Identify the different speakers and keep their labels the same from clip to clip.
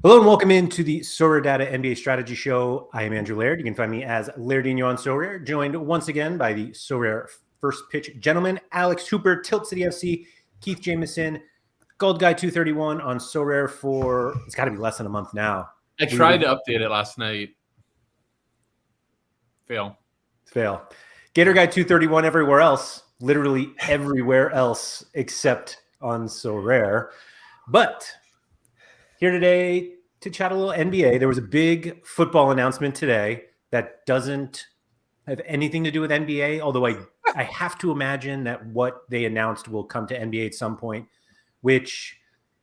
Speaker 1: Hello and welcome into the SorareData NBA Strategy Show. I am Andrew Laird. You can find me as Lairdinho on Sorare, joined once again by the Sorare First Pitch gentlemen, Alex Hooper, TiltCityFC, Keith Jamison, Gold Guy 231 on Sorare for, it's got to be less than a month now.
Speaker 2: I tried to update it last night. Fail.
Speaker 1: Gator Guy 231 everywhere else, literally everywhere else except on Sorare. But here today to chat a little NBA. There was a big football announcement today that doesn't have anything to do with NBA, although I have to imagine that what they announced will come to NBA at some point, which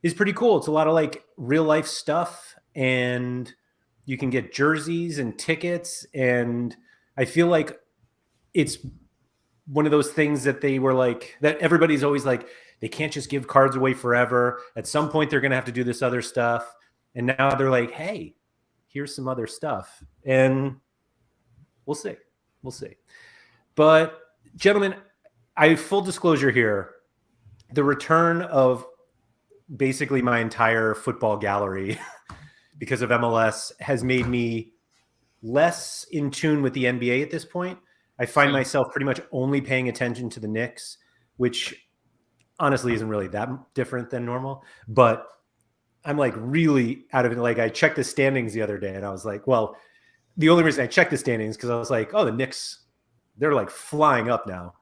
Speaker 1: is pretty cool. It's a lot of like real life stuff, and you can get jerseys and tickets, and I feel like it's one of those things that they were like, that everybody's always like, they can't just give cards away forever. At some point, they're going to have to do this other stuff. And now they're like, hey, here's some other stuff. And we'll see. But gentlemen, full disclosure here, the return of basically my entire football gallery because of MLS has made me less in tune with the NBA at this point. I find myself pretty much only paying attention to the Knicks, which honestly isn't really that different than normal, but I'm like really out of it. Like I checked the standings the other day and I was like, well, the only reason I checked the standings because I was like, oh, the Knicks, they're like flying up now.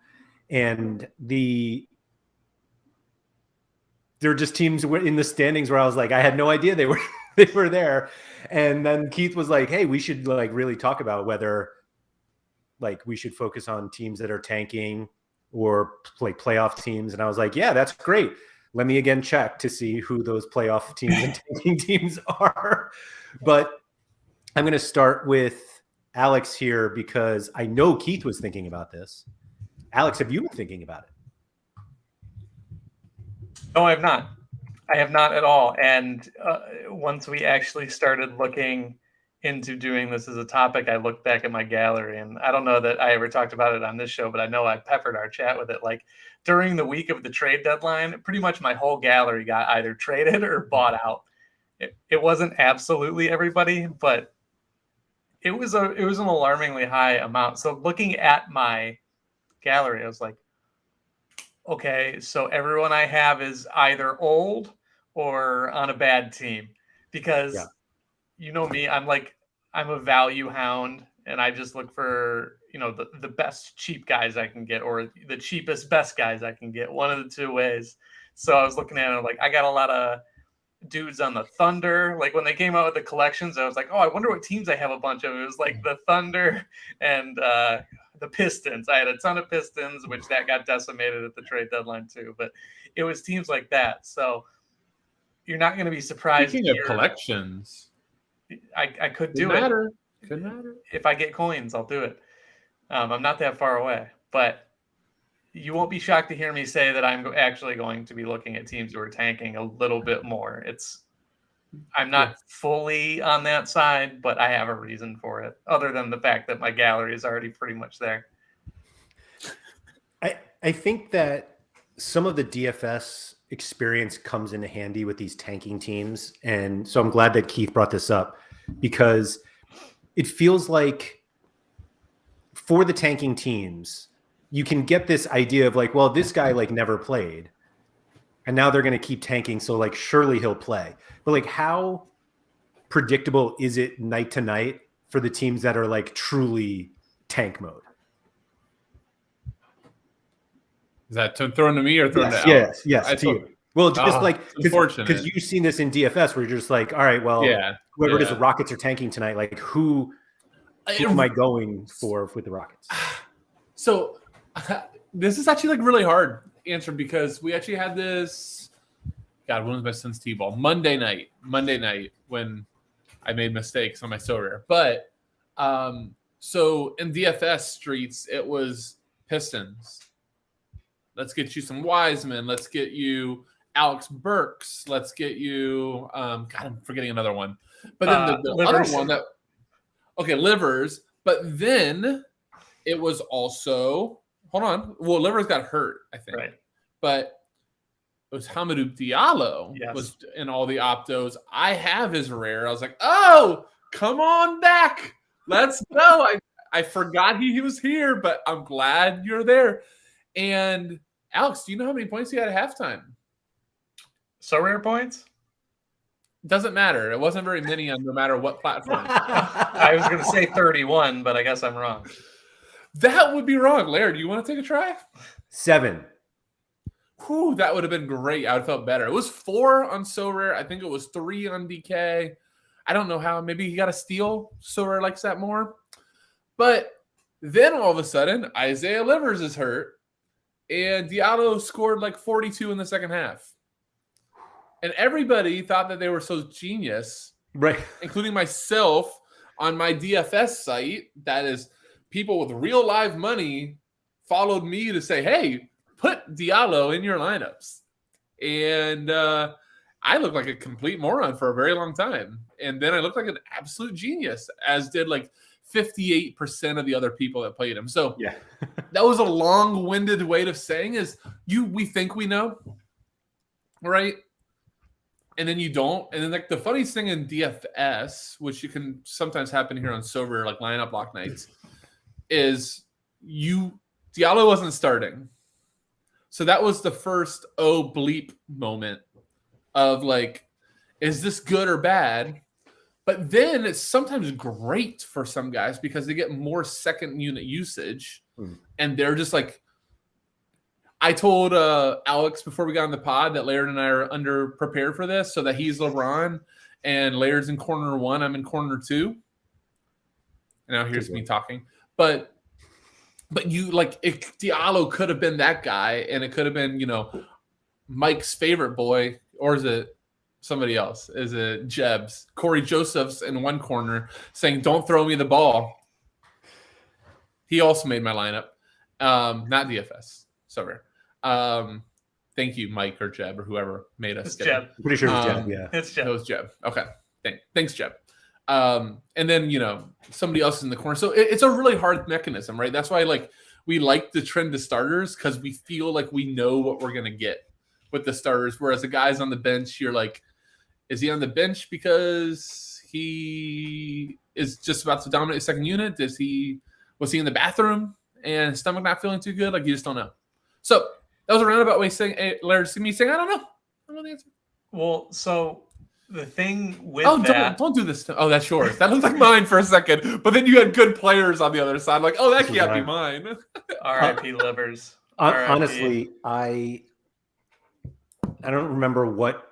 Speaker 1: And they're just teams in the standings where I was like, I had no idea they were there. And then Keith was like, hey, we should like really talk about whether like we should focus on teams that are tanking or play playoff teams. And I was like, yeah, that's great. Let me again check to see who those playoff teams and tanking teams are. But I'm going to start with Alex here because I know Keith was thinking about this. Alex, have you been thinking about it?
Speaker 3: No, I have not. I have not at all. And once we actually started looking into doing this as a topic, I looked back at my gallery, and I don't know that I ever talked about it on this show, but I know I peppered our chat with it. Like during the week of the trade deadline, pretty much my whole gallery got either traded or bought out. It wasn't absolutely everybody, but it was an alarmingly high amount. So looking at my gallery, I was like, okay, so everyone I have is either old or on a bad team because you know me, I'm a value hound and I just look for, the best cheap guys I can get or the cheapest best guys I can get, one of the two ways. So I was looking at it like I got a lot of dudes on the Thunder. Like when they came out with the collections, I was like, oh, I wonder what teams I have a bunch of. It was like the Thunder and the Pistons. I had a ton of Pistons, which that got decimated at the trade deadline too. But it was teams like that. So you're not going to be surprised.
Speaker 2: Speaking of collections,
Speaker 3: I could do it.
Speaker 2: Could matter.
Speaker 3: If I get coins, I'll do it. I'm not that far away, but you won't be shocked to hear me say that I'm actually going to be looking at teams who are tanking a little bit more. I'm not fully on that side, but I have a reason for it, other than the fact that my gallery is already pretty much there.
Speaker 1: I think that some of the DFS experience comes into handy with these tanking teams. And so I'm glad that Keith brought this up because it feels like for the tanking teams, you can get this idea of like, well, this guy like never played and now they're going to keep tanking. So like, surely he'll play. But like, how predictable is it night to night for the teams that are like truly tank mode?
Speaker 2: Is that thrown to me or thrown to Alex?
Speaker 1: Yes, to you. Well, just like because you've seen this in DFS where you're just like, all right, well, whoever it is, the Rockets are tanking tonight. Like, who am I going for with the Rockets?
Speaker 2: So this is actually like really hard to answer because we actually had this. God, when was my son's T-ball? Monday night when I made mistakes on my Sorare. But so in DFS streets, it was Pistons. Let's get you some Wiseman. Let's get you Alex Burks. Let's get you God, I'm forgetting another one. But then the other one that Livers. But then it was also Livers got hurt, I think.
Speaker 3: Right.
Speaker 2: But was Hamidou Diallo
Speaker 3: Yes.
Speaker 2: was in all the optos. I have his rare. I was like, oh, come on back. Let's go. I forgot he was here, but I'm glad you're there. And Alex, do you know how many points he had at halftime?
Speaker 3: Sorare points?
Speaker 2: Doesn't matter. It wasn't very many on no matter what platform.
Speaker 3: I was going to say 31, but I guess I'm wrong.
Speaker 2: That would be wrong. Laird, do you want to take a try?
Speaker 1: 7.
Speaker 2: Whew, that would have been great. I would have felt better. It was 4 on Sorare. I think it was 3 on DK. I don't know how. Maybe he got a steal. Sorare likes that more. But then all of a sudden, Isaiah Livers is hurt, and Diallo scored like 42 in the second half. And everybody thought that they were so genius,
Speaker 1: Right.
Speaker 2: including myself on my DFS site. That is, people with real live money followed me to say, hey, put Diallo in your lineups. And I looked like a complete moron for a very long time. And then I looked like an absolute genius, as did like 58% of the other people that played him. So
Speaker 1: Yeah.
Speaker 2: that was a long-winded way of saying is we think we know, right? And then you don't. And then like the funniest thing in DFS, which you can sometimes happen here on Sorare, like lineup block nights, is Diallo wasn't starting. So that was the first bleep moment of like, is this good or bad? But then it's sometimes great for some guys because they get more second unit usage. And they're just like, I told Alex before we got on the pod that Laird and I are under prepared for this, so that he's LeBron and Laird's in corner 1. I'm in corner 2. And now here's me talking. But you like Diallo could have been that guy, and it could have been, Mike's favorite boy, or is it somebody else? Is it Jebs? Corey Joseph's in one corner saying, "Don't throw me the ball." He also made my lineup. Not DFS. Sorry. Thank you, Mike or Jeb or whoever made us.
Speaker 3: It's
Speaker 2: get
Speaker 3: Jeb.
Speaker 1: Pretty sure it was Jeb, yeah.
Speaker 3: It's Jeb.
Speaker 2: It was Jeb. Okay. Thanks, Jeb. And then, somebody else is in the corner. So it's a really hard mechanism, right? That's why we like the trend to starters, because we feel like we know what we're going to get with the starters. Whereas the guys on the bench, you're like, is he on the bench because he is just about to dominate the second unit? Was he in the bathroom and his stomach not feeling too good? Like, you just don't know. So that was a roundabout way of saying, hey, Laird, see me saying, I don't know. I don't know the answer.
Speaker 3: Well, so the thing with
Speaker 2: don't do this. Oh, that's yours. That looked like mine for a second. But then you had good players on the other side. Like, oh, that can't be mine.
Speaker 3: R.I.P. Livers.
Speaker 1: Honestly, I don't remember what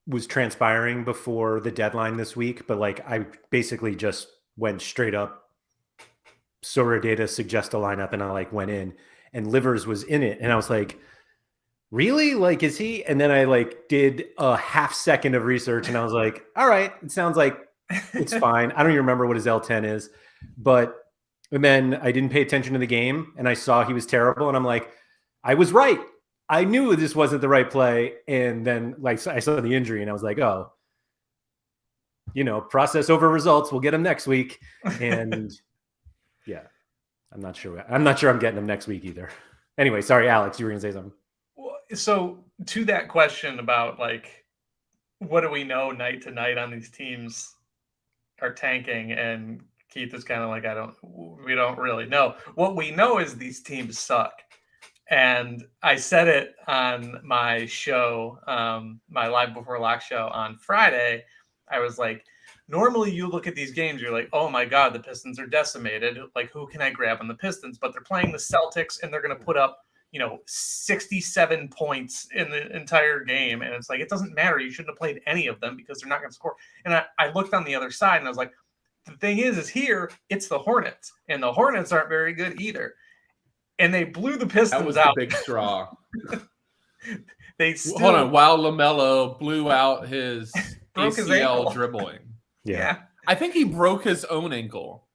Speaker 1: was transpiring before the deadline this week, but I basically just went straight up. SorareData suggest a lineup, and I went in, and Livers was in it, and I was like, really? Is he? And then I did a half second of research, and I was like, all right, it sounds like it's fine. I don't even remember what his L10 is, and then I didn't pay attention to the game, and I saw he was terrible, and I'm like, I was right. I knew this wasn't the right play. And then I saw the injury, and I was like, oh, process over results. We'll get him next week. And yeah, I'm not sure I'm getting him next week either. Anyway, sorry, Alex, you were going to say something.
Speaker 3: So to that question about what do we know night to night on these teams are tanking, and Keith is kind of like, we don't really know. What we know is these teams suck. And I said it on my show, my Live Before Lock show on Friday. I was like, normally you look at these games, you're like, oh my God, the Pistons are decimated. Like, who can I grab on the Pistons? But they're playing the Celtics, and they're going to put up, 67 points in the entire game. And it's like, it doesn't matter. You shouldn't have played any of them because they're not going to score. And I looked on the other side, and I was like, the thing is here, it's the Hornets. And the Hornets aren't very good either. And they blew the Pistons out.
Speaker 2: That was the big straw.
Speaker 3: Hold
Speaker 2: on. While LaMelo blew out his ACL
Speaker 3: dribbling.
Speaker 1: Yeah.
Speaker 2: I think he broke his own ankle.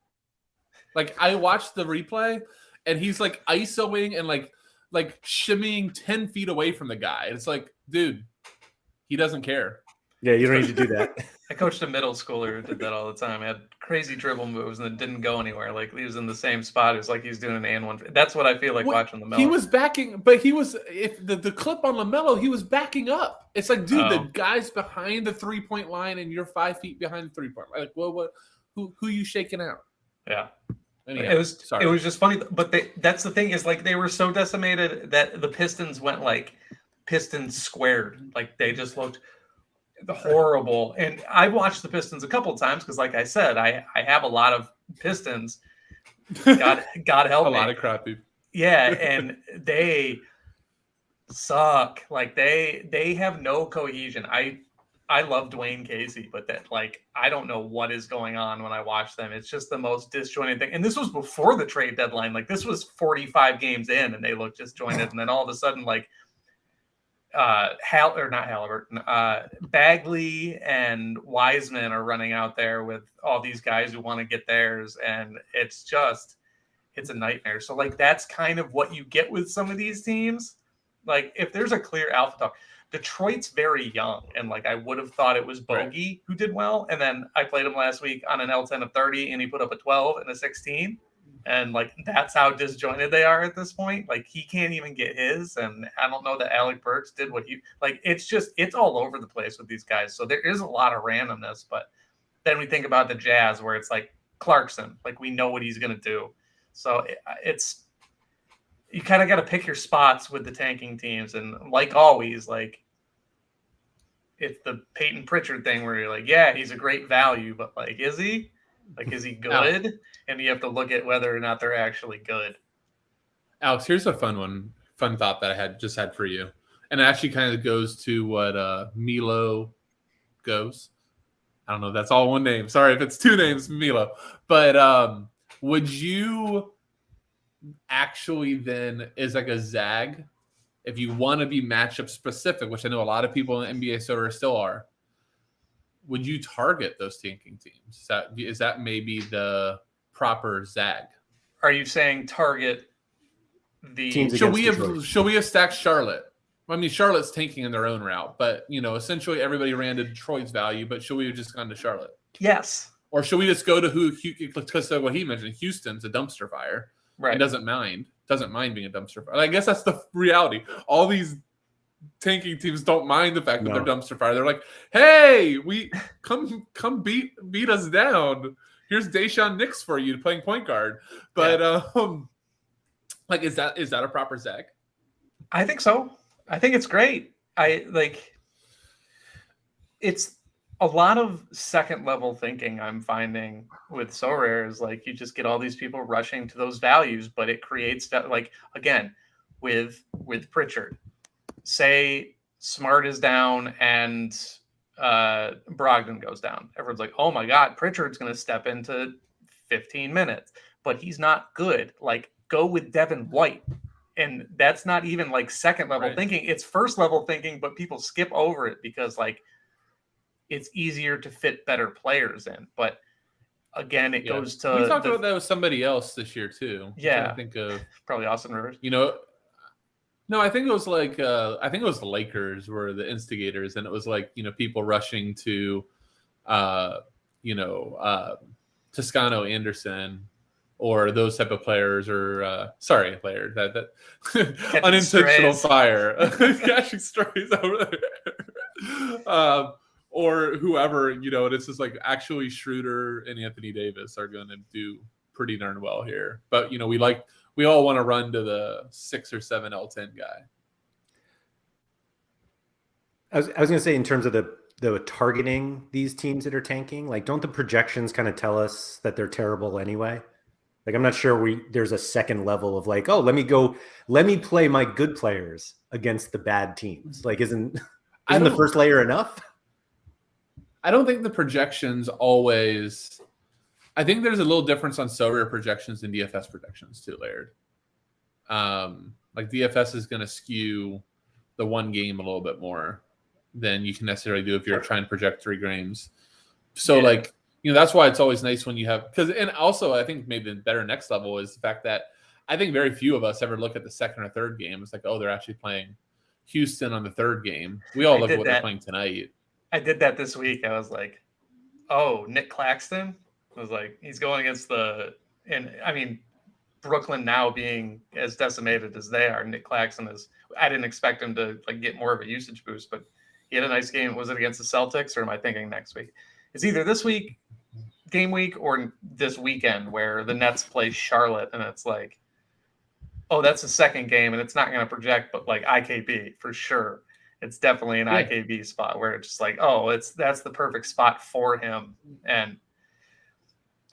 Speaker 2: I watched the replay, and he's isoing and shimmying 10 feet away from the guy. It's like, dude, he doesn't care.
Speaker 1: Yeah, you don't need to do that.
Speaker 3: I coached a middle schooler who did that all the time. He had crazy dribble moves and it didn't go anywhere. Like he was in the same spot. It was like he's doing an and one. That's what I feel like watching LaMelo.
Speaker 2: He was backing, but he was if the clip on LaMelo, he was backing up. It's like, dude, the guy's behind the 3-point line and you're 5 feet behind the 3-point line. Like, well, what? Who you shaking out?
Speaker 3: Yeah.
Speaker 2: Anyhow,
Speaker 3: it was just funny, but that's the thing is like they were so decimated that the Pistons went like Pistons squared. Like they just looked horrible. And I've watched the Pistons a couple of times because, like I said, I have a lot of Pistons. God help me.
Speaker 2: A lot of crappy.
Speaker 3: Yeah, and they suck. Like they have no cohesion. I love Dwayne Casey, but that like I don't know what is going on when I watch them. It's just the most disjointed thing. And this was before the trade deadline. Like this was 45 games in, and they look disjointed. And then all of a sudden, like Bagley and Wiseman are running out there with all these guys who want to get theirs, and it's a nightmare. So like that's kind of what you get with some of these teams. Like if there's a clear alpha dog, Detroit's very young, and like I would have thought it was Bogey who did well, and then I played him last week on an L10 of 30, and he put up a 12 and a 16. And like that's how disjointed they are at this point. Like he can't even get his, and I don't know that Alec Burks did what he like. It's all over the place with these guys. So there is a lot of randomness. But then we think about the Jazz, where it's like Clarkson, like we know what he's gonna do. So it's you kind of got to pick your spots with the tanking teams, and like always, like it's the Peyton Pritchard thing where you're like, yeah, he's a great value, but like, is he? Like, is he good?
Speaker 2: No.
Speaker 3: And you have to look at whether or not they're actually good.
Speaker 2: Alex, here's a fun thought that I had for you. And it actually kind of goes to what Milo goes. I don't know if that's all one name. Sorry if it's two names, Milo. But would you actually then, is like a zag, if you want to be matchup specific, which I know a lot of people in NBA Sorare still are, would you target those tanking teams? Is that maybe the proper zag?
Speaker 3: Are you saying target the
Speaker 1: teams?
Speaker 2: Should we have stacked Charlotte? I mean, Charlotte's tanking in their own route, but essentially everybody ran to Detroit's value. But should we have just gone to Charlotte?
Speaker 3: Yes.
Speaker 2: Or should we just go to because of what he mentioned? Houston's a dumpster fire,
Speaker 3: right?
Speaker 2: And doesn't mind being a dumpster fire. I guess that's the reality. All these tanking teams don't mind the fact that they're dumpster fire. They're like, hey, we come beat us down. Here's Deshaun Nix for you playing point guard. But like, is that a proper zag?
Speaker 3: I think so. I think it's great. It's a lot of second level thinking I'm finding with Sorare is like you just get all these people rushing to those values, but it creates like again with Pritchard. Say Smart is down and Brogdon goes down. Everyone's like, oh my God, Pritchard's going to step into 15 minutes, but he's not good. Like go with Devin White. And that's not even like second level thinking. It's first level thinking, but people skip over it because like it's easier to fit better players in. But again, it goes to
Speaker 2: we talked about that with somebody else this year too.
Speaker 3: Yeah,
Speaker 2: I think of
Speaker 3: probably Austin Rivers.
Speaker 2: No, I think it was like the Lakers were the instigators, and it was like people rushing to, Toscano Anderson, or those type of players, or sorry, Laird, that unintentional fire, catching strays over there, or whoever, and it's just like actually Schroeder and Anthony Davis are going to do pretty darn well here, but we all want to run to the 6 or 7 L10 guy.
Speaker 1: I was going to say in terms of the targeting these teams that are tanking, like don't the projections kind of tell us that they're terrible anyway? Like I'm not sure there's a second level of like, oh, let me play my good players against the bad teams. Like isn't the first layer enough?
Speaker 2: I don't think the projections always. I think there's a little difference on Sorare projections and DFS projections too, Laird. Like DFS is going to skew the one game a little bit more than you can necessarily do if you're trying to project 3 games. So that's why it's always nice when you have and also I think maybe the better next level is the fact that I think very few of us ever look at the second or third game. It's like, oh, they're actually playing Houston on the third game. We all look at what they're playing tonight.
Speaker 3: I did that this week. I was like, oh, Nick Claxton. I was like, he's going against Brooklyn now being as decimated as they are. Nick Claxton is. I didn't expect him to like get more of a usage boost, but he had a nice game. Was it against the Celtics, or am I thinking next week? It's either this week, game week, or this weekend where the Nets play Charlotte, and it's like, oh, that's the second game, and it's not going to project, but like IKB for sure. It's definitely an IKB spot where it's just like, oh, that's the perfect spot for him. And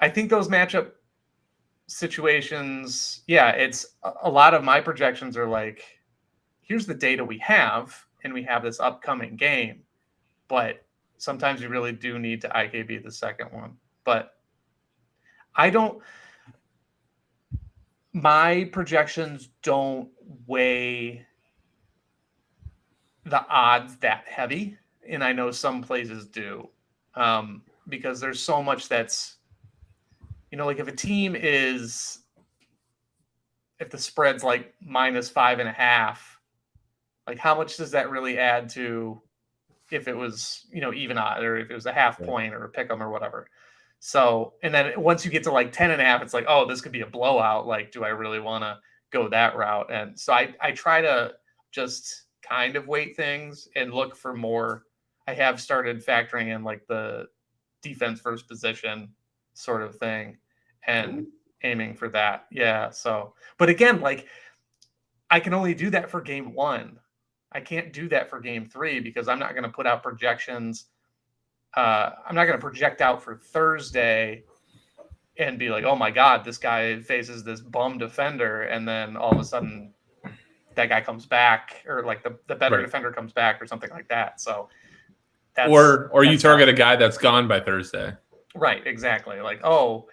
Speaker 3: I think those matchup situations, it's a lot of my projections are like, here's the data we have, and we have this upcoming game, but sometimes you really do need to IKB the second one. But my projections don't weigh the odds that heavy, and I know some places do, because there's so much that's, like if the spread's like -5.5, like how much does that really add to if it was, even odd, or if it was a half point or a pick 'em or whatever. So, and then once you get to like 10.5, it's like, oh, this could be a blowout. Like, do I really want to go that route? And so I try to just kind of weight things and look for more. I have started factoring in like the defense first position sort of thing and aiming for that. Yeah. So, but again, like I can only do that for game 1. I can't do that for game 3 because I'm not going to put out projections. I'm not going to project out for Thursday and be like, oh my God, this guy faces this bum defender. And then all of a sudden that guy comes back, or like the better defender comes back or something like that. So
Speaker 2: or you target a guy that's gone by Thursday.
Speaker 3: Right. Exactly. Like, oh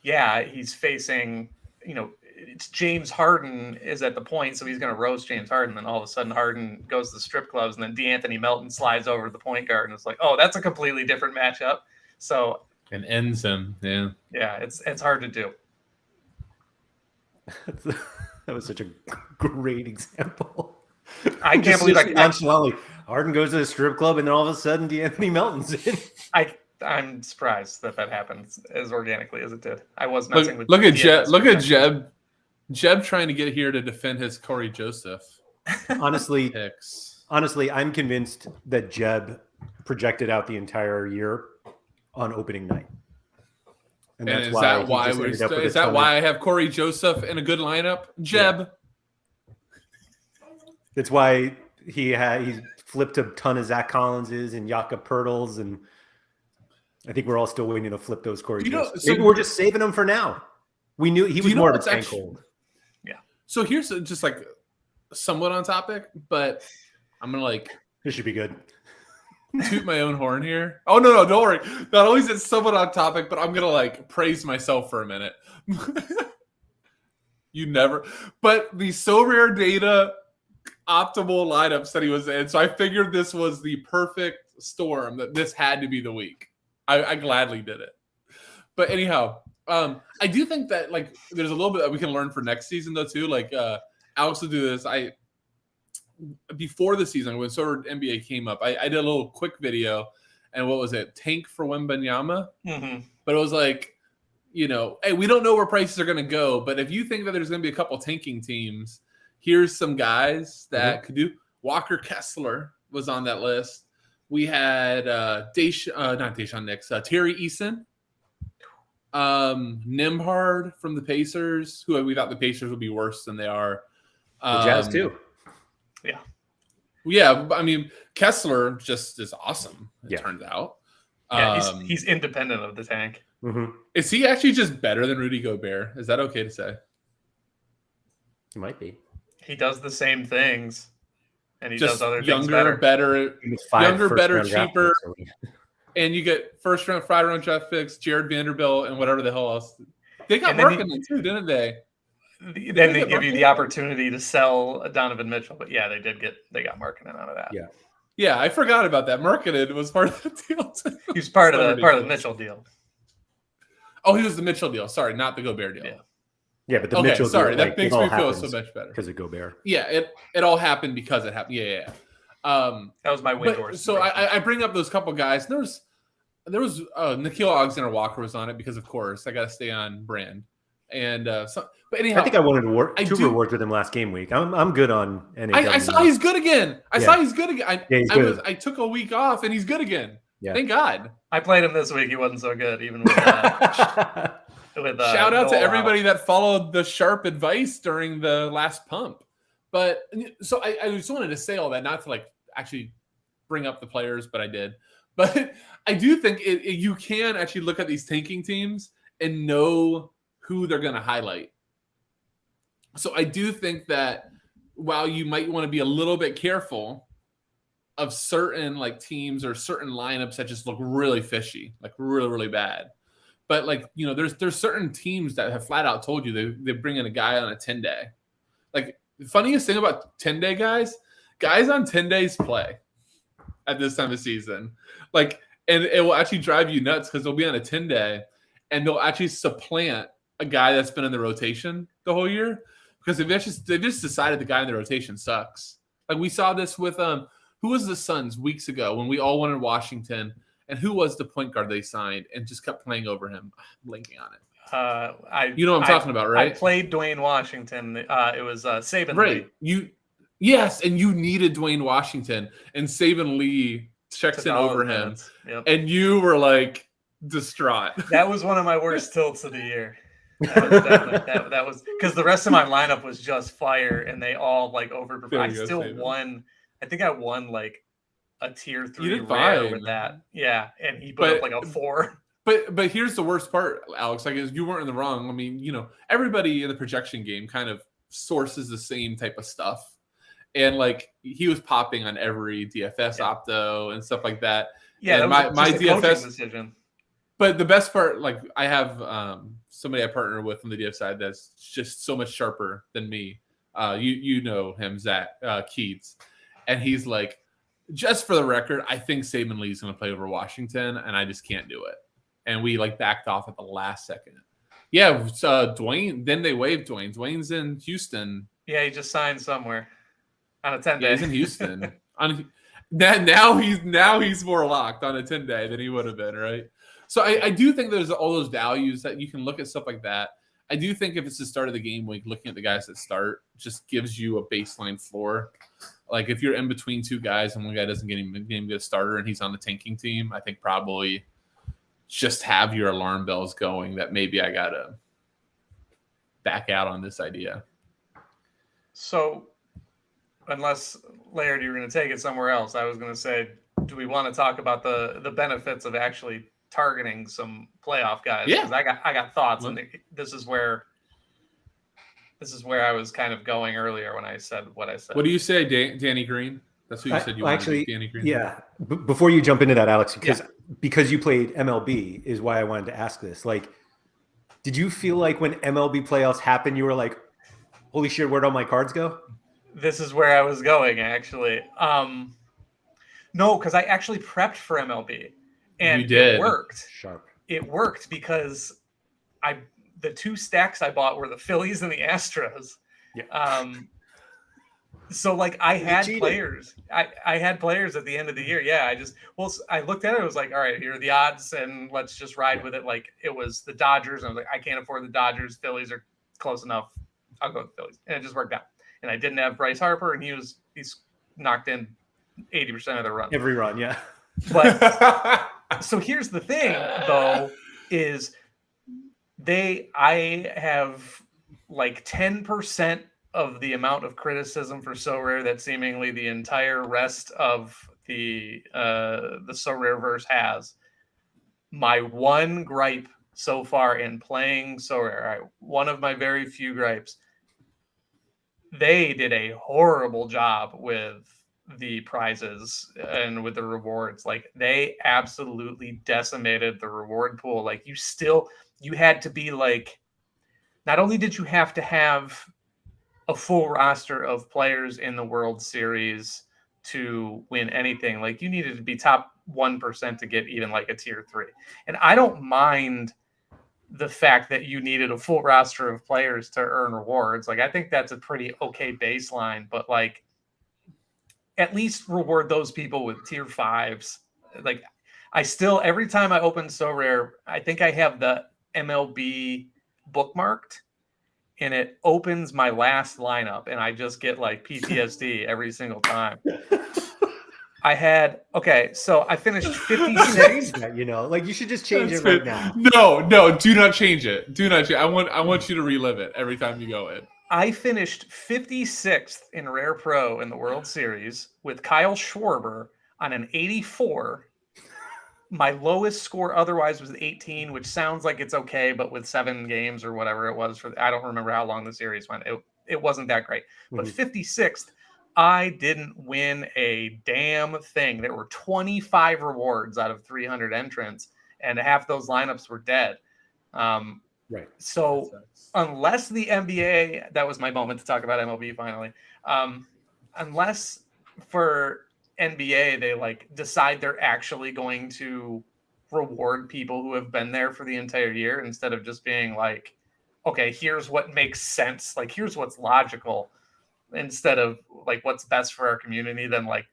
Speaker 3: yeah, he's facing, it's James Harden is at the point, so he's going to roast James Harden. Then all of a sudden Harden goes to the strip clubs, and then DeAnthony Melton slides over to the point guard, and it's like, oh, that's a completely different matchup. So
Speaker 2: and ends him. Yeah.
Speaker 3: Yeah, it's hard to do.
Speaker 1: That was such a great example.
Speaker 3: I can't believe
Speaker 1: nonchalantly Harden goes to the strip club, and then all of a sudden DeAnthony Melton's in.
Speaker 3: I'm surprised that happens as organically as it did. I was messing with.
Speaker 2: Look at Jeb. Look at Jeb. Jeb trying to get here to defend his Corey Joseph.
Speaker 1: Honestly, I'm convinced that Jeb projected out the entire year on opening night.
Speaker 2: And is that why I have Corey Joseph in a good lineup? Jeb.
Speaker 1: That's why he flipped a ton of Zach Collinses and Jakob Pertles, and I think we're all still waiting to flip those Corey Josephs. Maybe we're just saving them for now. We knew he was more of a tank hold.
Speaker 2: Yeah. So here's just like somewhat on topic, but I'm gonna like
Speaker 1: this should be good.
Speaker 2: Toot my own horn here. Oh no, don't worry. Not only is it somewhat on topic, but I'm gonna like praise myself for a minute. But the SorareData optimal lineups that he was in. So I figured this was the perfect storm, that this had to be the week. I gladly did it. But anyhow, I do think that like there's a little bit that we can learn for next season though too. Like Alex will do this. Before the season when SorareNBA came up, I did a little quick video, and what was it? Tank for Wembanyama.
Speaker 3: Mm-hmm.
Speaker 2: But it was like, hey, we don't know where prices are going to go, but if you think that there's going to be a couple tanking teams, here's some guys that could do. Walker Kessler was on that list. We had not Deshaun Nix, Terry Eason, Nembhard from the Pacers, who we thought the Pacers would be worse than they are.
Speaker 1: The Jazz too.
Speaker 2: Yeah. I mean, Kessler just is awesome. It turns out.
Speaker 3: Yeah, he's independent of the tank.
Speaker 1: Mm-hmm.
Speaker 2: Is he actually just better than Rudy Gobert? Is that okay to say?
Speaker 1: He might be.
Speaker 3: He does the same things, and he
Speaker 2: just
Speaker 3: does other
Speaker 2: younger,
Speaker 3: things better.
Speaker 2: Better, cheaper, and you get first round, 5 round draft picks, Jared Vanderbilt, and whatever the hell else. They got Markkanen too, didn't they?
Speaker 3: Then they give you the opportunity to sell Donovan Mitchell, but yeah, they got Markkanen out of that.
Speaker 2: Yeah, I forgot about that. Markkanen was part of the deal.
Speaker 3: He was part of the Mitchell deal.
Speaker 2: Oh, he was the Mitchell deal. Sorry, not the Gobert deal.
Speaker 1: Yeah, but the Mitchell deal.
Speaker 2: Sorry, that makes me feel so much better
Speaker 1: because of Gobert.
Speaker 2: Yeah, it all happened because it happened. Yeah.
Speaker 3: That was my win horse.
Speaker 2: So I bring up those couple guys. There was Nikhil Alexander-Walker was on it because, of course, I got to stay on brand. And but anyhow,
Speaker 1: I think I wanted to rewards with him last game week. I'm good on NAW.
Speaker 2: I saw he's good again.
Speaker 1: I
Speaker 2: took a week off and he's good again. Yeah. Thank God.
Speaker 3: I played him this week. He wasn't so good, even with
Speaker 2: shout out to everybody that followed the sharp advice during the last pump. But so I just wanted to say all that, not to like actually bring up the players, but I did. But I do think you can actually look at these tanking teams and know who they're going to highlight. So I do think that while you might want to be a little bit careful of certain like teams or certain lineups that just look really fishy, like really, really bad. But like, there's certain teams that have flat out told you they bring in a guy on a 10-day. Like the funniest thing about 10-day guys on 10 days play at this time of season. Like, and it will actually drive you nuts because they'll be on a 10-day and they'll actually supplant a guy that's been in the rotation the whole year because they've just decided the guy in the rotation sucks. Like we saw this with who was the Suns weeks ago when we all wanted Washington, and who was the point guard they signed and just kept playing over him? I'm blanking on it. You know what I'm talking about, right?
Speaker 3: I played Dwayne Washington. It was Saban
Speaker 2: Lee. Yes, and you needed Dwayne Washington, and Saban Lee checks in over him, and you were like distraught.
Speaker 3: That was one of my worst tilts of the year. That was because the rest of my lineup was just fire, and they all like overperformed. I still won. I think I won like a tier 3 rare with that. Yeah, and he put up like a 4.
Speaker 2: But here's the worst part, Alex. Like, you weren't in the wrong. I mean, everybody in the projection game kind of sources the same type of stuff, and like he was popping on every DFS opto and stuff like that.
Speaker 3: Yeah,
Speaker 2: and
Speaker 3: that was
Speaker 2: my DFS
Speaker 3: decision.
Speaker 2: But the best part, like I have somebody I partner with on the DF side that's just so much sharper than me. You know him, Zach Keats, and he's like, just for the record, I think Saban Lee's going to play over Washington, and I just can't do it. And we like backed off at the last second. Yeah, Dwayne. Then they waived Dwayne. Dwayne's in Houston.
Speaker 3: Yeah, he just signed somewhere on a 10-day.
Speaker 2: Yeah, he's in Houston. Now he's more locked on a 10-day than he would have been, right? So I do think there's all those values that you can look at stuff like that. I do think if it's the start of the game week, looking at the guys that start just gives you a baseline floor. Like if you're in between two guys and one guy doesn't get a starter and he's on the tanking team, I think probably just have your alarm bells going that maybe I gotta back out on this idea.
Speaker 3: So unless Laird, you're going to take it somewhere else, I was going to say, do we want to talk about the benefits of actually targeting some playoff guys?
Speaker 2: Yeah,
Speaker 3: I got thoughts, and this is where I was kind of going earlier when I said what I said.
Speaker 2: What do you say, Danny Green? That's who you said you wanted to be, Danny Green.
Speaker 1: Yeah. Before you jump into that, Alex, because you played MLB is why I wanted to ask this. Like, did you feel like when MLB playoffs happened, you were like, "Holy shit, where'd all my cards go?"
Speaker 3: This is where I was going, actually. No, because I actually prepped for MLB. And
Speaker 2: you did.
Speaker 3: It worked.
Speaker 1: Sharp.
Speaker 3: It worked because the two stacks I bought were the Phillies and the Astros.
Speaker 1: Yeah.
Speaker 3: So like I had players. I had players at the end of the year. Yeah. I looked at it. I was like, all right, here are the odds, and let's just ride with it. Like it was the Dodgers. And I was like, I can't afford the Dodgers. Phillies are close enough. I'll go with the Phillies. And it just worked out. And I didn't have Bryce Harper, and he's knocked in 80% of the run.
Speaker 1: Every run, yeah.
Speaker 3: But so here's the thing, though, is I have like 10% of the amount of criticism for Sorare that seemingly the entire rest of the Sorareverse has. My one gripe so far in playing Sorare, one of my very few gripes, they did a horrible job with the prizes and with the rewards. Like they absolutely decimated the reward pool. Like you had to be like, not only did you have to have a full roster of players in the World Series to win anything, like you needed to be top 1% to get even like a tier 3. And I don't mind the fact that you needed a full roster of players to earn rewards. Like I think that's a pretty okay baseline, but like at least reward those people with tier 5s. Like I still, every time I open Sorare, I think I have the MLB bookmarked, and it opens my last lineup, and I just get like PTSD every single time. So I finished 56.
Speaker 1: That, like you should just change it right now.
Speaker 2: No, do not change it. Do not change. I want you to relive it every time you go in.
Speaker 3: I finished 56th in Rare Pro in the World Series with Kyle Schwarber on an 84. My lowest score otherwise was 18, which sounds like it's okay, but with 7 games or whatever it was I don't remember how long the series went. It wasn't that great. But 56th, I didn't win a damn thing. There were 25 rewards out of 300 entrants, and half those lineups were dead.
Speaker 1: Right.
Speaker 3: So unless the NBA, that was my moment to talk about MLB finally. Unless for NBA, they like decide they're actually going to reward people who have been there for the entire year instead of just being like, okay, here's what makes sense. Like, here's what's logical instead of like what's best for our community. Then like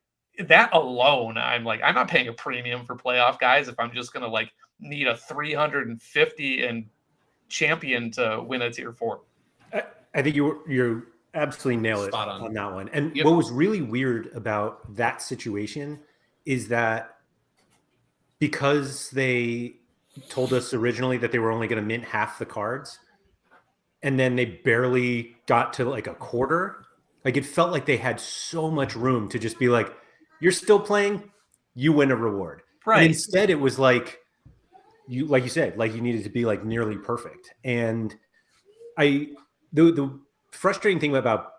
Speaker 3: that alone, I'm not paying a premium for playoff guys if I'm just going to like need a 350 and champion to win a tier 4.
Speaker 1: I think you're absolutely nailed it on that one. And what was really weird about that situation is that because they told us originally that they were only going to mint half the cards, and then they barely got to like a quarter, like it felt like they had so much room to just be like, you're still playing, you win a reward. Right. And instead it was like you said, like you needed to be like nearly perfect. And the frustrating thing about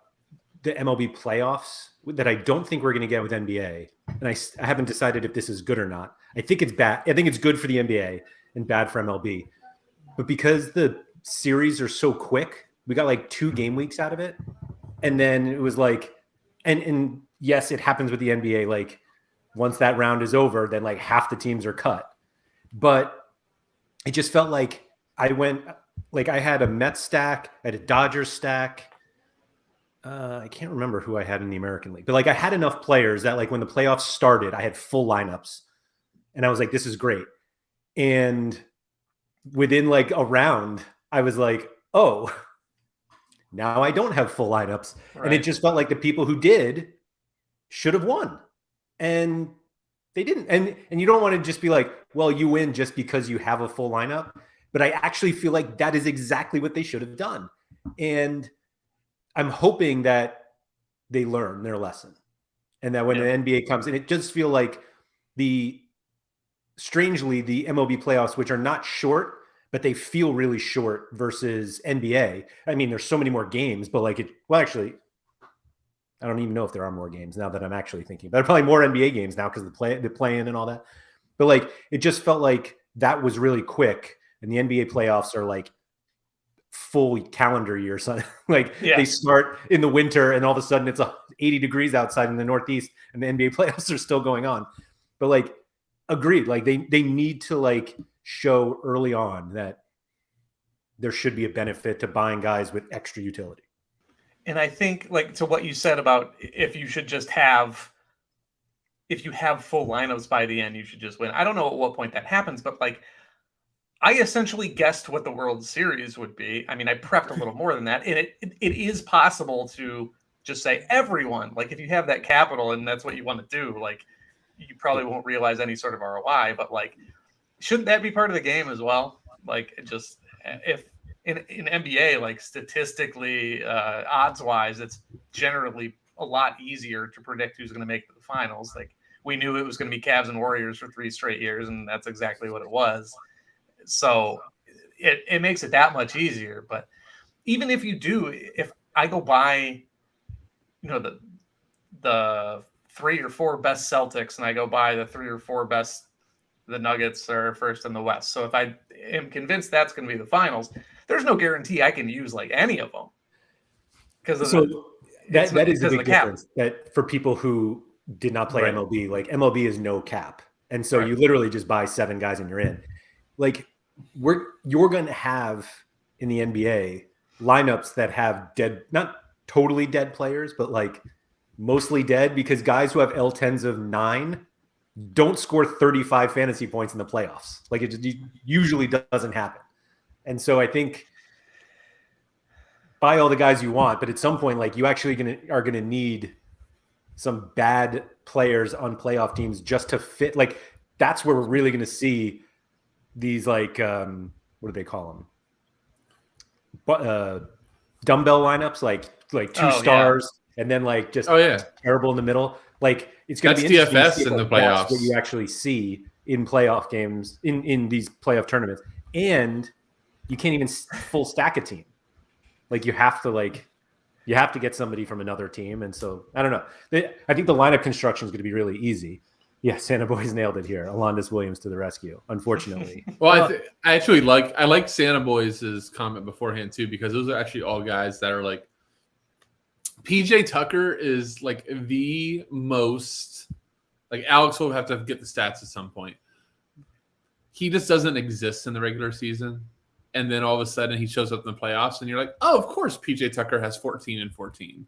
Speaker 1: the MLB playoffs that I don't think we're going to get with NBA, and I haven't decided if this is good or not. I think it's bad. I think it's good for the NBA and bad for MLB. But because the series are so quick, we got like 2 game weeks out of it. And then it was like, and yes, it happens with the NBA. Like once that round is over, then like half the teams are cut. But it just felt like I had a Mets stack, I had a Dodgers stack. I can't remember who I had in the American League, but like I had enough players that like when the playoffs started, I had full lineups, and I was like, this is great. And within like a round, I was like, oh, now I don't have full lineups. Right. And it just felt like the people who did should have won, and they didn't. And you don't want to just be like, well, you win just because you have a full lineup. But I actually feel like that is exactly what they should have done. And I'm hoping that they learn their lesson, and that when the NBA comes, and it does feel like strangely, the MLB playoffs, which are not short, but they feel really short versus NBA. I mean, there's so many more games, but like actually, I don't even know if there are more games now that I'm actually thinking. There are probably more NBA games now because the play-in and all that. But like, it just felt like that was really quick, and the NBA playoffs are like full calendar year. So like they start in the winter, and all of a sudden it's 80 degrees outside in the Northeast, and the NBA playoffs are still going on. But like, agreed. Like they need to like show early on that there should be a benefit to buying guys with extra utility.
Speaker 3: And I think like to what you said about if you have full lineups by the end, you should just win. I don't know at what point that happens, but like I essentially guessed what the World Series would be. I mean, I prepped a little more than that. And it is possible to just say everyone, like if you have that capital and that's what you want to do, like you probably won't realize any sort of ROI, but like, shouldn't that be part of the game as well? Like it just, if in NBA, like statistically, odds wise, it's generally a lot easier to predict who's going to make the finals. Like we knew it was going to be Cavs and Warriors for 3 straight years, and that's exactly what it was. So it makes it that much easier. But even if you do, if I go buy, the 3 or 4 best Celtics, and I go buy the 3 or 4 best, the Nuggets are first in the West. So if I am convinced that's going to be the finals, there's no guarantee I can use like any of them. Because
Speaker 1: that is a big difference. That for people who did not play MLB, like MLB is no cap. And so you literally just buy 7 guys and you're in. Like you're going to have in the NBA lineups that have not totally dead players, but like mostly dead because guys who have L10s of 9 don't score 35 fantasy points in the playoffs. Like it usually doesn't happen. And so I think buy all the guys you want, but at some point, like you actually are gonna need some bad players on playoff teams just to fit. Like that's where we're really gonna see these like what do they call them? Dumbbell lineups, like 2 stars, and then like just terrible in the middle. Like it's going to be interesting
Speaker 2: DFS
Speaker 1: to see
Speaker 2: in the playoffs.
Speaker 1: what you actually see in playoff games in these playoff tournaments, and you can't even full stack a team. Like you have to get somebody from another team, and so I don't know. I think the lineup construction is going to be really easy. Yeah, Santa Boys nailed it here. Alondis Williams to the rescue, unfortunately.
Speaker 2: Well, I actually like Santa Boys' comment beforehand too, because those are actually all guys that are like PJ Tucker is like the most like Alex will have to get the stats at some point. He just doesn't exist in the regular season. And then all of a sudden he shows up in the playoffs and you're like, oh, of course PJ Tucker has 14 and 14.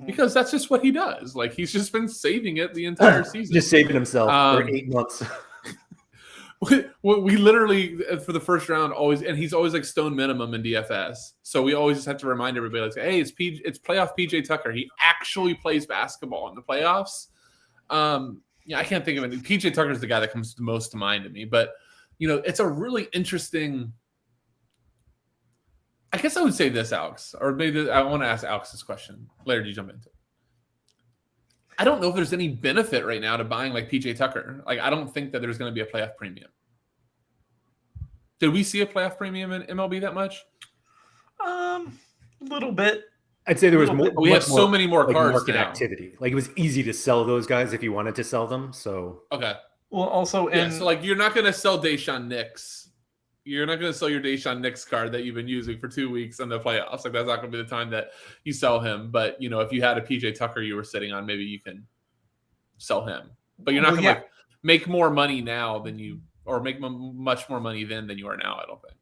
Speaker 2: Because that's just what he does. Like he's just been saving it the entire season.
Speaker 1: Just saving himself for 8 months.
Speaker 2: we literally for the first round always, and he's always like stone minimum in DFS. So we always just have to remind everybody like, hey, it's playoff PJ Tucker. He actually plays basketball in the playoffs. I can't think of it. PJ Tucker is the guy that comes the most to mind to me. But it's a really interesting. I guess I would say this, Alex, or maybe I want to ask Alex this question. Laird, you jump into it. I don't know if there's any benefit right now to buying like PJ Tucker. Like, I don't think that there's going to be a playoff premium. Did we see a playoff premium in MLB that much?
Speaker 3: A little bit.
Speaker 1: I'd say there was more.
Speaker 2: We have so many more cards
Speaker 1: market
Speaker 2: now.
Speaker 1: activity. Like it was easy to sell those guys if you wanted to sell them. So
Speaker 2: okay.
Speaker 3: Well, also,
Speaker 2: so like you're not going to sell Deshaun Nix. You're not going to sell your Deshaun Nix card that you've been using for 2 weeks in the playoffs. Like that's not going to be the time that you sell him. But if you had a PJ Tucker you were sitting on, maybe you can sell him. But you're not going to make more money now than you, or make much more money then than you are now. I don't think.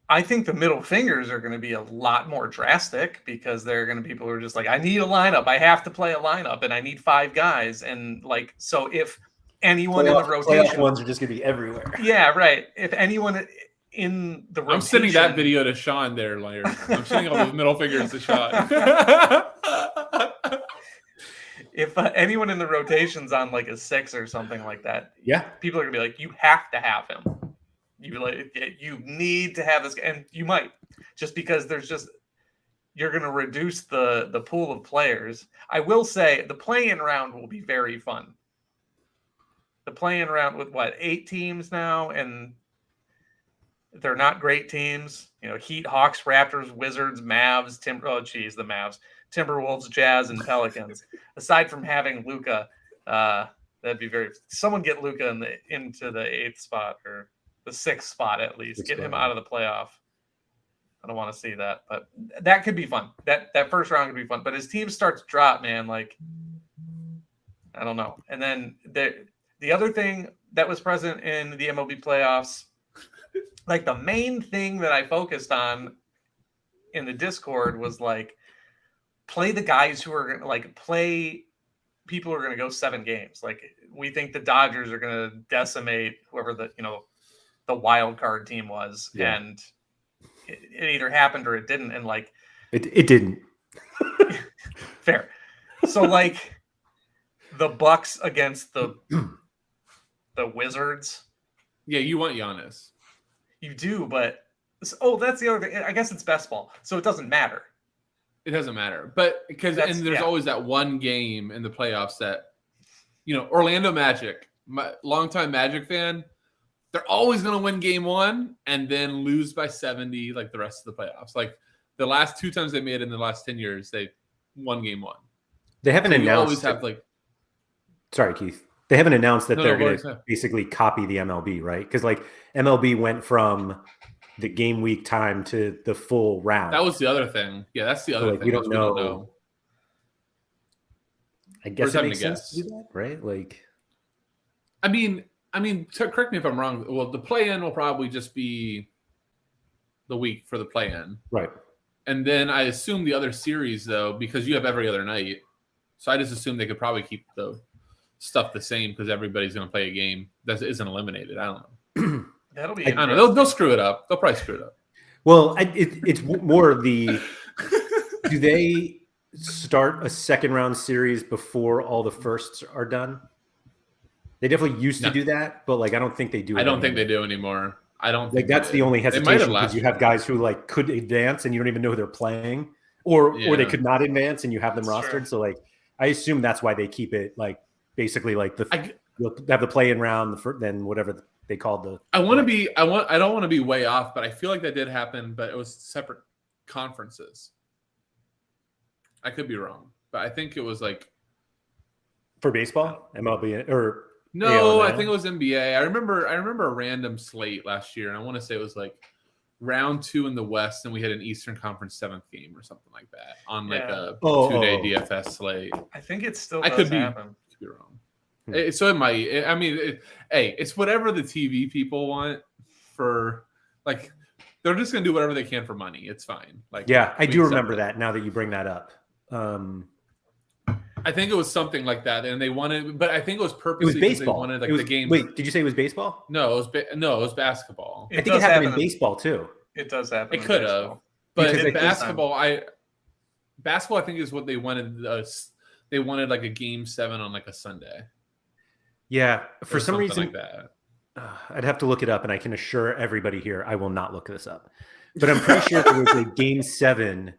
Speaker 3: I think the middle fingers are going to be a lot more drastic because there are going to be people who are just like, I need a lineup. I have to play a lineup, and I need 5 guys. And like, so if anyone in the rotation,
Speaker 1: ones are just going to be everywhere.
Speaker 3: Yeah, right. If anyone in the rotation,
Speaker 2: I'm sending that video to Sean there, Laird. I'm sending all those middle fingers to Sean.
Speaker 3: If anyone in the rotation's on like a 6 or something like that, people are gonna be like, you have to have him. You need to have this guy, and you might, just because you're gonna reduce the pool of players. I will say the play-in round will be very fun. The play-in round with 8 teams now, and they're not great teams. Heat, Hawks, Raptors, Wizards, Mavs, the Mavs, Timberwolves, Jazz, and Pelicans. Aside from having Luka, that'd be someone get Luka into the 8th spot or the 6th spot at least. Get him out of the playoff. I don't want to see that, but that could be fun. That first round could be fun. But as teams start to drop, man, like I don't know. And then the other thing that was present in the MLB playoffs, like the main thing that I focused on in the Discord was like, play the guys who are going to like play people who are going to go 7 games. Like we think the Dodgers are going to decimate whoever the wild card team was. Yeah. And it either happened or it didn't. And like,
Speaker 1: it didn't.
Speaker 3: Fair. So like the Bucks against the Wizards.
Speaker 2: Yeah, you want Giannis.
Speaker 3: You do, but that's the other thing. I guess it's best ball, so it doesn't matter.
Speaker 2: It doesn't matter, but there's always that one game in the playoffs that Orlando Magic, my longtime Magic fan, they're always going to win game 1 and then lose by 70 like the rest of the playoffs. Like the last 2 times they made it in the last 10 years, they won game 1.
Speaker 1: They haven't announced.
Speaker 2: Always have like.
Speaker 1: Sorry, Keith. They haven't announced that they're going to basically copy the MLB, right? Because like MLB went from the game week time to the full round.
Speaker 2: That was the other thing. Yeah, that's the other thing.
Speaker 1: We don't know. I guess it makes sense to do that, right? Like,
Speaker 2: I mean, correct me if I'm wrong. Well, the play-in will probably just be the week for the play-in,
Speaker 1: right?
Speaker 2: And then I assume the other series, though, because you have every other night. So I just assumed they could probably keep the stuff the same because everybody's going to play a game that isn't eliminated. I don't know.
Speaker 3: That'll be
Speaker 2: I don't know.
Speaker 3: interesting.
Speaker 2: They'll screw it up. They'll probably screw it up.
Speaker 1: Well, it's more of the. Do they start a second round series before all the firsts are done? They definitely used to do that, but like I don't think they do.
Speaker 2: I don't think they do anymore. I don't think
Speaker 1: that's the only hesitation because you have
Speaker 2: year.
Speaker 1: guys who like could advance and you don't even know who they're playing, or they could not advance and you have them rostered.
Speaker 3: True.
Speaker 1: So like I assume that's why they keep it like basically like you'll have the play-in round, then whatever they called the.
Speaker 2: I don't want to be way off, but I feel like that did happen, but it was separate conferences. I could be wrong, but I think it was like
Speaker 1: for baseball, MLB or.
Speaker 2: No, I think it was NBA. I remember a random slate last year, and I want to say it was like round 2 in the West, and we had an Eastern Conference 7th game or something like that on like a 2-day DFS slate.
Speaker 3: I think it still
Speaker 2: I
Speaker 3: does
Speaker 2: could be
Speaker 3: happen.
Speaker 2: wrong. So it might. It's whatever the TV people want for. Like, they're just gonna do whatever they can for money. It's fine. Like,
Speaker 1: yeah, I do remember that now that you bring that up.
Speaker 2: I think it was something like that, and they wanted, but I think it was purposely.
Speaker 1: It was baseball.
Speaker 2: They wanted like
Speaker 1: the
Speaker 2: game.
Speaker 1: Wait, did you say it was baseball?
Speaker 2: No, it was basketball.
Speaker 1: I think it happened in baseball too.
Speaker 3: It does happen.
Speaker 2: It could have, but basketball, I think is what they wanted. They wanted like a game 7 on like a Sunday.
Speaker 1: Yeah, for some reason
Speaker 2: like that.
Speaker 1: I'd have to look it up, and I can assure everybody here I will not look this up. But I'm pretty sure there was a game 7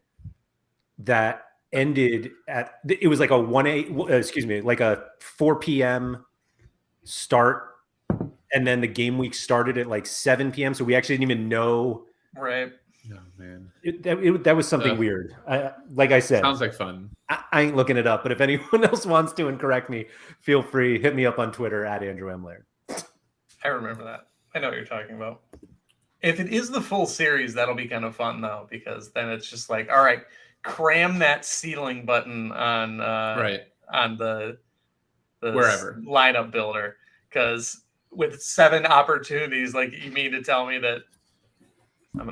Speaker 1: that ended at it was like like a 4 p.m. start, and then the game week started at like 7 p.m. So we actually didn't even know.
Speaker 3: Right.
Speaker 2: Oh man,
Speaker 1: that was something weird. Like I said,
Speaker 2: sounds like fun.
Speaker 1: I ain't looking it up, but if anyone else wants to and correct me, feel free. Hit me up on Twitter at Andrew M. Laird.
Speaker 3: I remember that. I know what you're talking about. If it is the full series, that'll be kind of fun though, because then it's just like, all right, cram that ceiling button on on the
Speaker 2: wherever
Speaker 3: lineup builder, because with 7 opportunities, like you mean to tell me that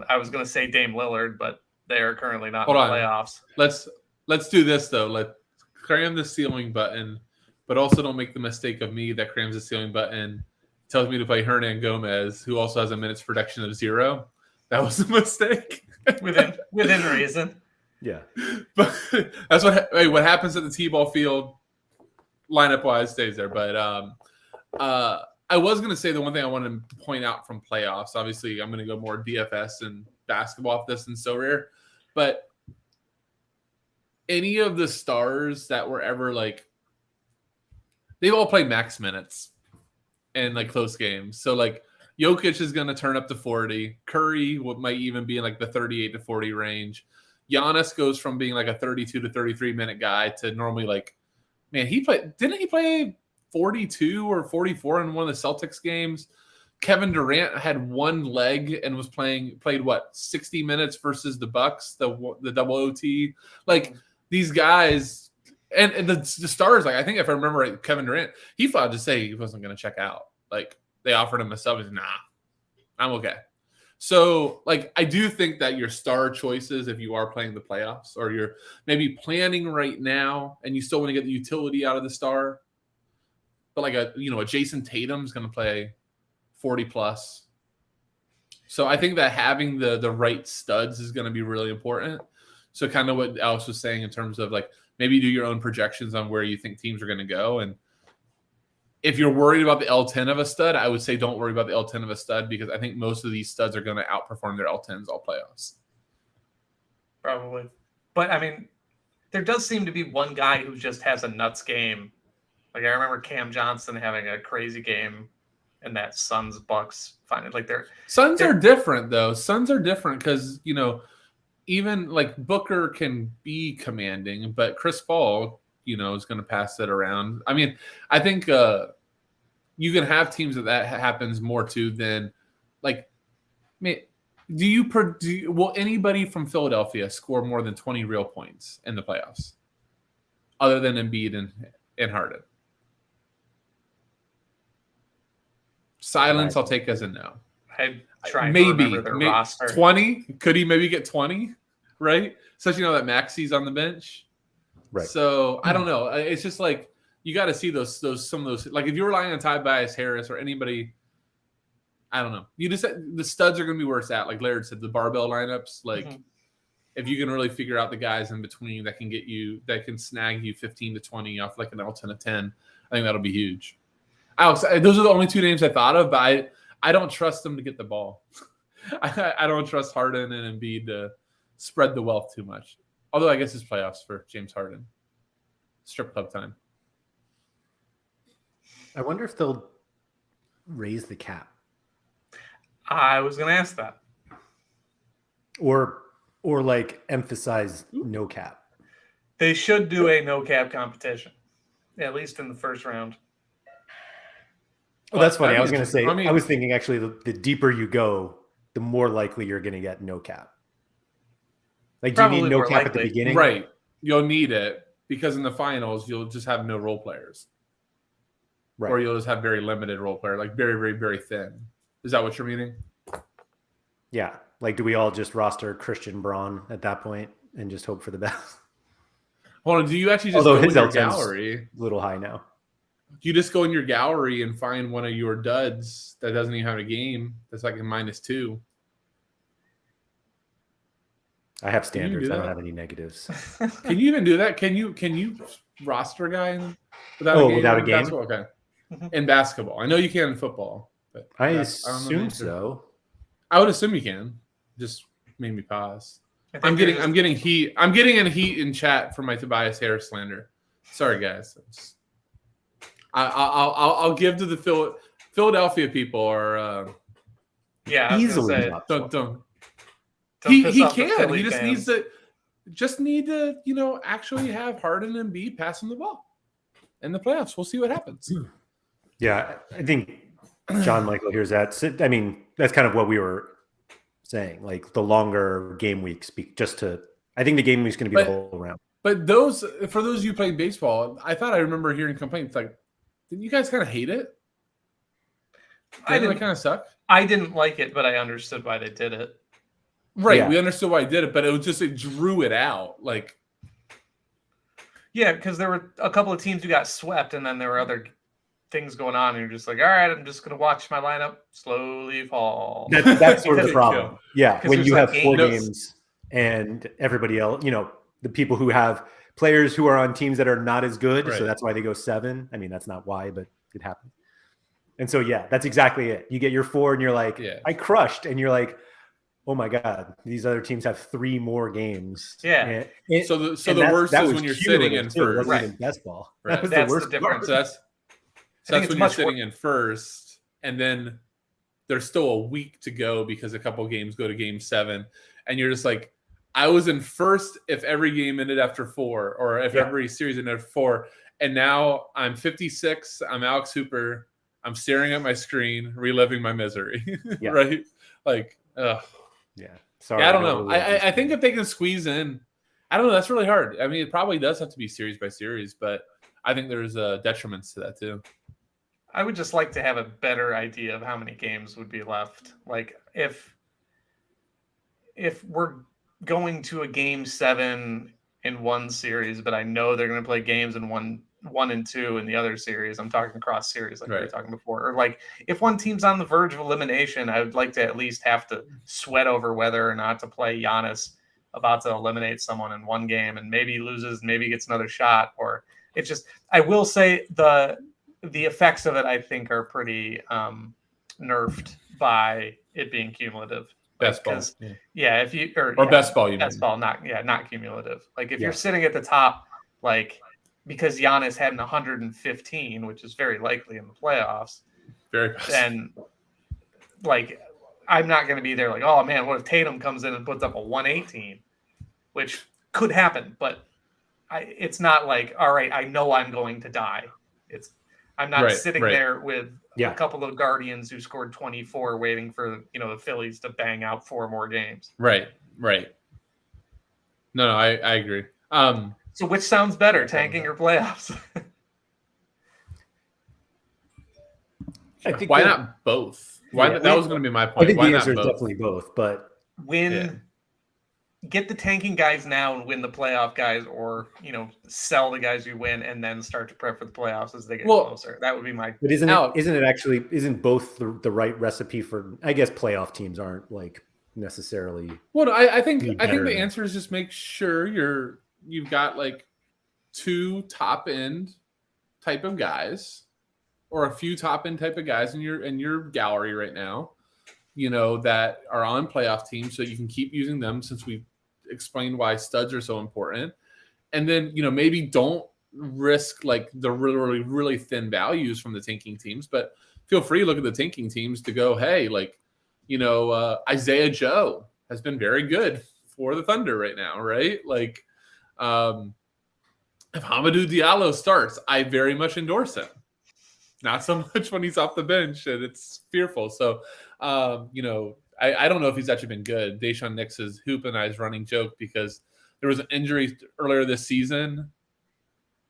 Speaker 3: I was going to say Dame Lillard, but they are currently not in the playoffs.
Speaker 2: Let's do this though. Let's cram the ceiling button, but also don't make the mistake of me that crams the ceiling button, tells me to play Hernan Gomez, who also has a minutes production of 0. That was a mistake.
Speaker 3: within reason.
Speaker 1: Yeah,
Speaker 2: but that's what happens at the T-ball field, lineup wise stays there. But I was going to say the one thing I wanted to point out from playoffs. Obviously, I'm going to go more DFS and basketball off this and Sorare, but any of the stars that were ever like, they've all played max minutes and like close games. So like Jokic is going to turn up to 40. Curry might even be in like the 38 to 40 range. Giannis goes from being like a 32 to 33 minute guy to normally like, man, didn't he play 42 or 44 in one of the Celtics games? Kevin Durant had one leg and played what, 60 minutes versus the Bucks, the double OT. Like these guys and the stars, like I think if I remember right, Kevin Durant, he thought to say he wasn't going to check out. Like they offered him a sub. He's nah, I'm okay. So, like, I do think that your star choices, if you are playing the playoffs or you're maybe planning right now and you still want to get the utility out of the star, but like a Jason Tatum's going to play 40 plus. So I think that having the right studs is going to be really important. So kind of what Alex was saying in terms of like maybe do your own projections on where you think teams are going to go. And if you're worried about the L10 of a stud, I would say don't worry about the L10 of a stud because I think most of these studs are going to outperform their L10s all playoffs.
Speaker 3: Probably. But, I mean, there does seem to be one guy who just has a nuts game. Like, I remember Cam Johnson having a crazy game in that Suns-Bucks final. Like,
Speaker 2: Suns are different, though. Suns are different because, even, like, Booker can be commanding, but Chris Paul – is going to pass it around. I mean, I think you can have teams that happens more to than like. I mean, will anybody from Philadelphia score more than 20 real points in the playoffs, other than Embiid and Harden? Silence, I'll take as a no.
Speaker 3: I try
Speaker 2: maybe
Speaker 3: to remember their roster.
Speaker 2: 20. Could he maybe get 20? Right, especially that Maxi's on the bench.
Speaker 1: Right.
Speaker 2: So I don't know. It's just like you got to see some of those. Like if you're relying on Tobias Harris or anybody, I don't know. You just the studs are going to be where it's at. Like Laird said, the barbell lineups. Like if you can really figure out the guys in between that can snag you 15 to 20 off like an L10 of 10, I think that'll be huge. Alex, those are the only two names I thought of, but I don't trust them to get the ball. I don't trust Harden and Embiid to spread the wealth too much. Although I guess it's playoffs for James Harden. Strip club time.
Speaker 1: I wonder if they'll raise the cap.
Speaker 3: I was going to ask that.
Speaker 1: Or like emphasize no cap.
Speaker 3: They should do a no cap competition, at least in the first round.
Speaker 1: Oh, that's funny. I was going to say,
Speaker 2: I
Speaker 1: I was thinking actually the deeper you go, the more likely you're going to get no cap. Like, do you need no cap at the beginning?
Speaker 2: Right. You'll need it because in the finals, you'll just have no role players. Right. Or you'll just have very limited role player, like very, very, very thin. Is that what you're meaning?
Speaker 1: Yeah. Like, do we all just roster Christian Braun at that point and just hope for the best?
Speaker 2: Hold on. Do you actually just go in your gallery?
Speaker 1: A little high now.
Speaker 2: You just go in your gallery and find one of your duds that doesn't even have a game that's like a -2.
Speaker 1: I have standards. I don't have any negatives.
Speaker 2: Can you even do that? Can you roster a guy without a game?
Speaker 1: Without a game?
Speaker 2: Okay. In basketball. I know you can in football. But
Speaker 1: I assume so.
Speaker 2: I would assume you can. Just made me pause. I'm getting heat. I'm getting in heat in chat for my Tobias Harris slander. Sorry, guys. I'll give to the Philadelphia people or
Speaker 1: easily.
Speaker 2: Don't. He can. He just need to actually have Harden and Embiid pass him the ball in the playoffs. We'll see what happens.
Speaker 1: Yeah, I think John Michael hears that. I mean, that's kind of what we were saying. Like the longer game weeks, I think the game week's going to be the whole round.
Speaker 2: But for those of you playing baseball, I thought I remember hearing complaints like, didn't you guys kind of hate it? Didn't it kind of suck?
Speaker 3: I didn't like it, but I understood why they did it.
Speaker 2: Right, yeah. We understood why they did it, but it drew it out. Like,
Speaker 3: yeah, because there were a couple of teams who got swept, and then there were other things going on, and you're just like, all right, I'm just going to watch my lineup slowly fall.
Speaker 1: That's sort of the problem. Yeah, when you have 4 games and everybody else, the people who have players who are on teams that are not as good, so that's why they go 7. I mean, that's not why, but it happens. And so, yeah, that's exactly it. You get your 4, and you're like, I crushed, and you're like, oh my God, these other teams have 3 more games.
Speaker 2: Yeah. So the worst is when you're sitting in first.
Speaker 1: Right. Best ball.
Speaker 2: Right.
Speaker 3: That's the difference.
Speaker 2: So that's when you're sitting in first, and then there's still a week to go because a couple games go to game 7, and you're just like, I was in first if every game ended after 4, or if every series ended after 4, and now I'm 56. I'm Alex Hooper. I'm staring at my screen, reliving my misery. Right? Like, ugh.
Speaker 1: Yeah. Sorry.
Speaker 2: Yeah, I don't know. I think if they can squeeze in, I don't know. That's really hard. I mean, it probably does have to be series by series, but I think there's detriments to that too.
Speaker 3: I would just like to have a better idea of how many games would be left. Like if we're going to a game 7 in one series, but I know they're going to play games in one and 2 in the other series. I'm talking cross series like we were talking before. Or like if one team's on the verge of elimination, I would like to at least have to sweat over whether or not to play Giannis about to eliminate someone in one game, and maybe he loses, maybe he gets another shot. Or it's just, I will say the effects of it, I think, are pretty nerfed by it being cumulative.
Speaker 2: Best ball.
Speaker 3: Yeah, if you or
Speaker 2: best ball, you
Speaker 3: best ball, not cumulative. Like if you're sitting at the top, like because Giannis had an 115, which is very likely in the playoffs, then like I'm not going to be there like, oh man, what if Tatum comes in and puts up a 118, which could happen, but it's not like, all right, I know I'm going to die. I'm not sitting there with a couple of Guardians who scored 24 waiting for, the Phillies to bang out 4 more games.
Speaker 2: Right. No, I agree.
Speaker 3: So which sounds better, tanking or playoffs?
Speaker 1: I think
Speaker 2: why not both? That was going to be my point.
Speaker 1: I think
Speaker 2: why
Speaker 1: the answer
Speaker 2: not
Speaker 1: is
Speaker 2: both?
Speaker 1: definitely both, but
Speaker 3: when get the tanking guys now and win the playoff guys, or sell the guys you win and then start to prep for the playoffs as they get closer. That would be my.
Speaker 1: But isn't both the right recipe for? I guess playoff teams aren't like necessarily.
Speaker 2: Well, I think the answer is just make sure you've got like 2 top end type of guys, or a few top end type of guys in your gallery right now, that are on playoff teams, so you can keep using them, since we explained why studs are so important. And then, maybe don't risk like the really, really thin values from the tanking teams, but feel free to look at the tanking teams to go, hey, like, Isaiah Joe has been very good for the Thunder right now, right? Like, if Hamidou Diallo starts, I very much endorse him. Not so much when he's off the bench and it's fearful. So, I don't know if he's actually been good. Deshaun Nix's hoop and I's running joke, because there was an injury earlier this season.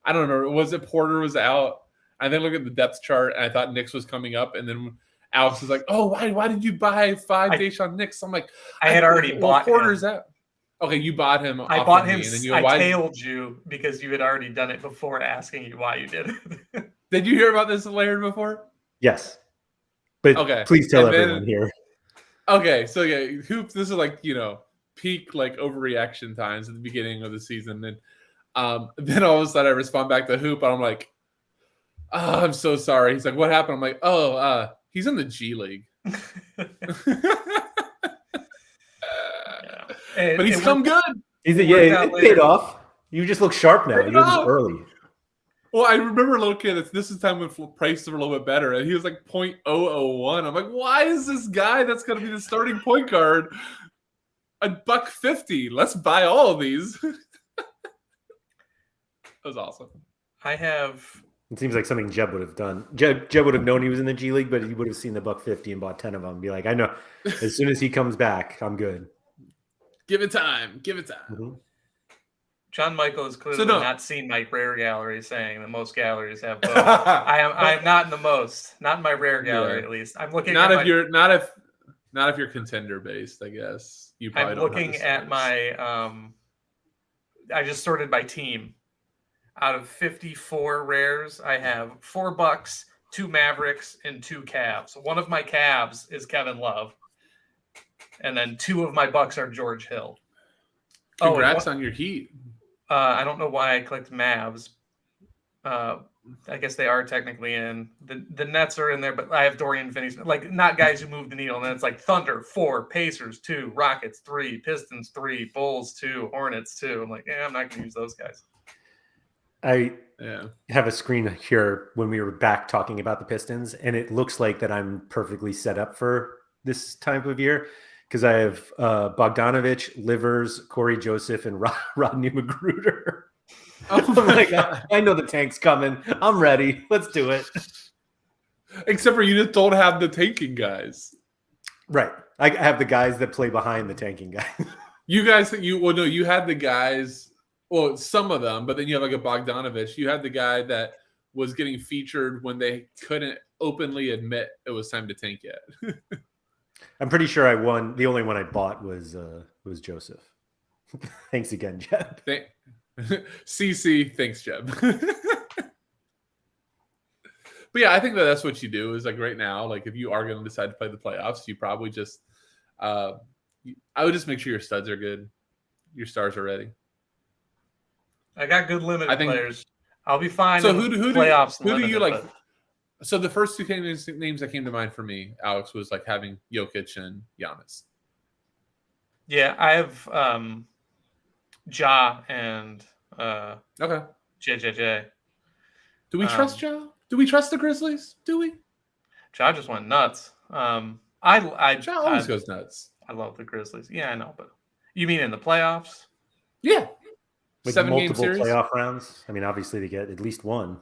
Speaker 2: I don't remember. Was it Porter was out? I then look at the depth chart and I thought Nix was coming up. And then Alex was like, oh, why did you buy 5 Deshaun Nix? I'm like,
Speaker 3: I had already bought
Speaker 2: Porter's
Speaker 3: him.
Speaker 2: out. Okay, you bought him.
Speaker 3: I bought him. And then I tailed you because you had already done it before asking you why you did it.
Speaker 2: Did you hear about this Laird before?
Speaker 1: Yes. But please tell everyone here.
Speaker 2: Okay, so yeah, hoops. This is like peak like overreaction times at the beginning of the season, and then all of a sudden I respond back to hoop, and I'm like, "Oh, I'm so sorry." He's like, "What happened?" I'm like, "Oh, he's in the G League." But he's come good.
Speaker 1: It paid off. You just look sharp now. You're just early.
Speaker 2: Well, I remember looking at this is time when prices were a little bit better, and he was like 0.001. I'm like, why is this guy that's going to be the starting point guard $1.50? Let's buy all of these. That was awesome.
Speaker 1: It seems like something Jeb would have done. Jeb would have known he was in the G League, but he would have seen the $1.50 and bought 10 of them and be like, I know. As soon as he comes back, I'm good.
Speaker 2: Give it time.
Speaker 1: Mm-hmm.
Speaker 3: John Michael has clearly not seen my rare gallery, saying that most galleries have both. I am not in the most, not in my rare gallery at least. I'm looking
Speaker 2: not if you're contender based, I guess. You probably
Speaker 3: I'm looking at my I just sorted by team. Out of 54 rares, I have 4 Bucks, 2 Mavericks, and 2 Cavs. One of my Cavs is Kevin Love. And then 2 of my Bucks are George Hill.
Speaker 2: Congrats on your Heat.
Speaker 3: I don't know why I clicked Mavs. I guess they are technically in. The Nets are in there, but I have Dorian Finney-Smith. Like, not guys who move the needle. And then it's like Thunder 4, Pacers 2, Rockets 3, Pistons 3, Bulls 2, Hornets 2. I'm like, I'm not going to use those guys.
Speaker 1: I have a screen here when we were back talking about the Pistons, and it looks like that I'm perfectly set up for this time of year. Because I have Bogdanovich, Livers, Corey Joseph, and Rodney Magruder. Oh my God. I know the tank's coming. I'm ready. Let's do it.
Speaker 2: Except for you just don't have the tanking guys.
Speaker 1: Right. I have the guys that play behind the tanking guys.
Speaker 2: You had the guys, well, some of them, but then you have like a Bogdanovich. You had the guy that was getting featured when they couldn't openly admit it was time to tank yet.
Speaker 1: I'm pretty sure I won. The only one I bought was Joseph. Thanks again, Jeb.
Speaker 2: CC, thanks, Jeb. But yeah, I think that's what you do is like right now, like if you are going to decide to play the playoffs, you probably just, I would just make sure your studs are good. Your stars are ready.
Speaker 3: I got good limited players. I'll be fine. So who do
Speaker 2: you like? So the first 2 names that came to mind for me, Alex, was like having Jokic and Giannis.
Speaker 3: Yeah, I have Ja and JJJ.
Speaker 2: Do we trust Ja? Do we trust the Grizzlies? Do we?
Speaker 3: Ja just went nuts. Ja
Speaker 2: always goes nuts.
Speaker 3: I love the Grizzlies. Yeah, I know, but you mean in the playoffs?
Speaker 2: Yeah.
Speaker 1: With 7-game series? Playoff rounds. I mean, obviously they get at least one.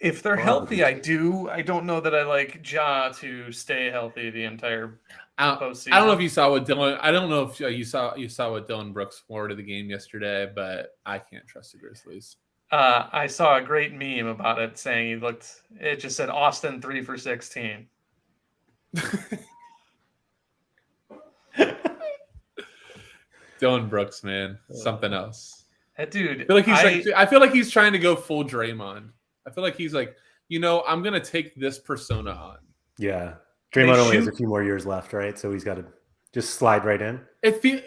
Speaker 3: If they're healthy, I do. I don't know that I like Ja to stay healthy the entire postseason.
Speaker 2: I don't know if you saw what Dylan. I don't know if you saw what Dylan Brooks wore to the game yesterday, but I can't trust the Grizzlies.
Speaker 3: I saw a great meme about it saying it just said Austin 3 for 16.
Speaker 2: Dylan Brooks, man, something else.
Speaker 3: That dude.
Speaker 2: I feel like he's trying to go full Draymond. I feel like he's like, I'm gonna take this persona on.
Speaker 1: Yeah, Draymond only has a few more years left, right? So he's got to just slide right in.
Speaker 2: It feels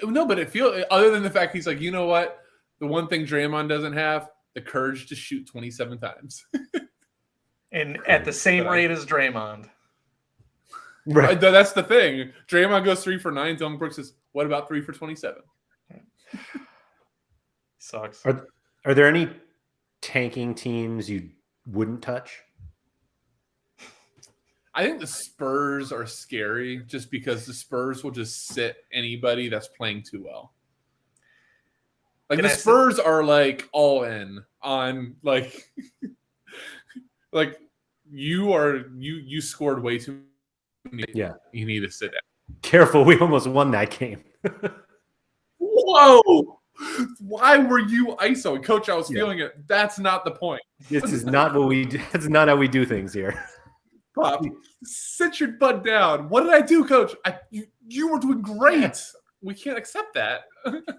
Speaker 2: other than the fact he's like, you know what? The one thing Draymond doesn't have, the courage to shoot 27 times.
Speaker 3: And at the same rate as Draymond.
Speaker 1: Right.
Speaker 2: That's the thing. Draymond goes 3 for 9. Dylan Brooks says, what about 3 for 27?
Speaker 3: Sucks.
Speaker 1: Are there any tanking teams you wouldn't touch?
Speaker 2: I think the Spurs are scary just because the Spurs will just sit anybody that's playing too well. Like the Spurs are like all in on like like you scored way too many.
Speaker 1: Yeah.
Speaker 2: You need to sit down.
Speaker 1: Careful, we almost won that game.
Speaker 2: Whoa! Why were you ISO? Coach, I was feeling it. That's not the point.
Speaker 1: This is not what we do. That's not how we do things here.
Speaker 2: Pop, sit your butt down. What did I do, Coach? You were doing great. We can't accept that.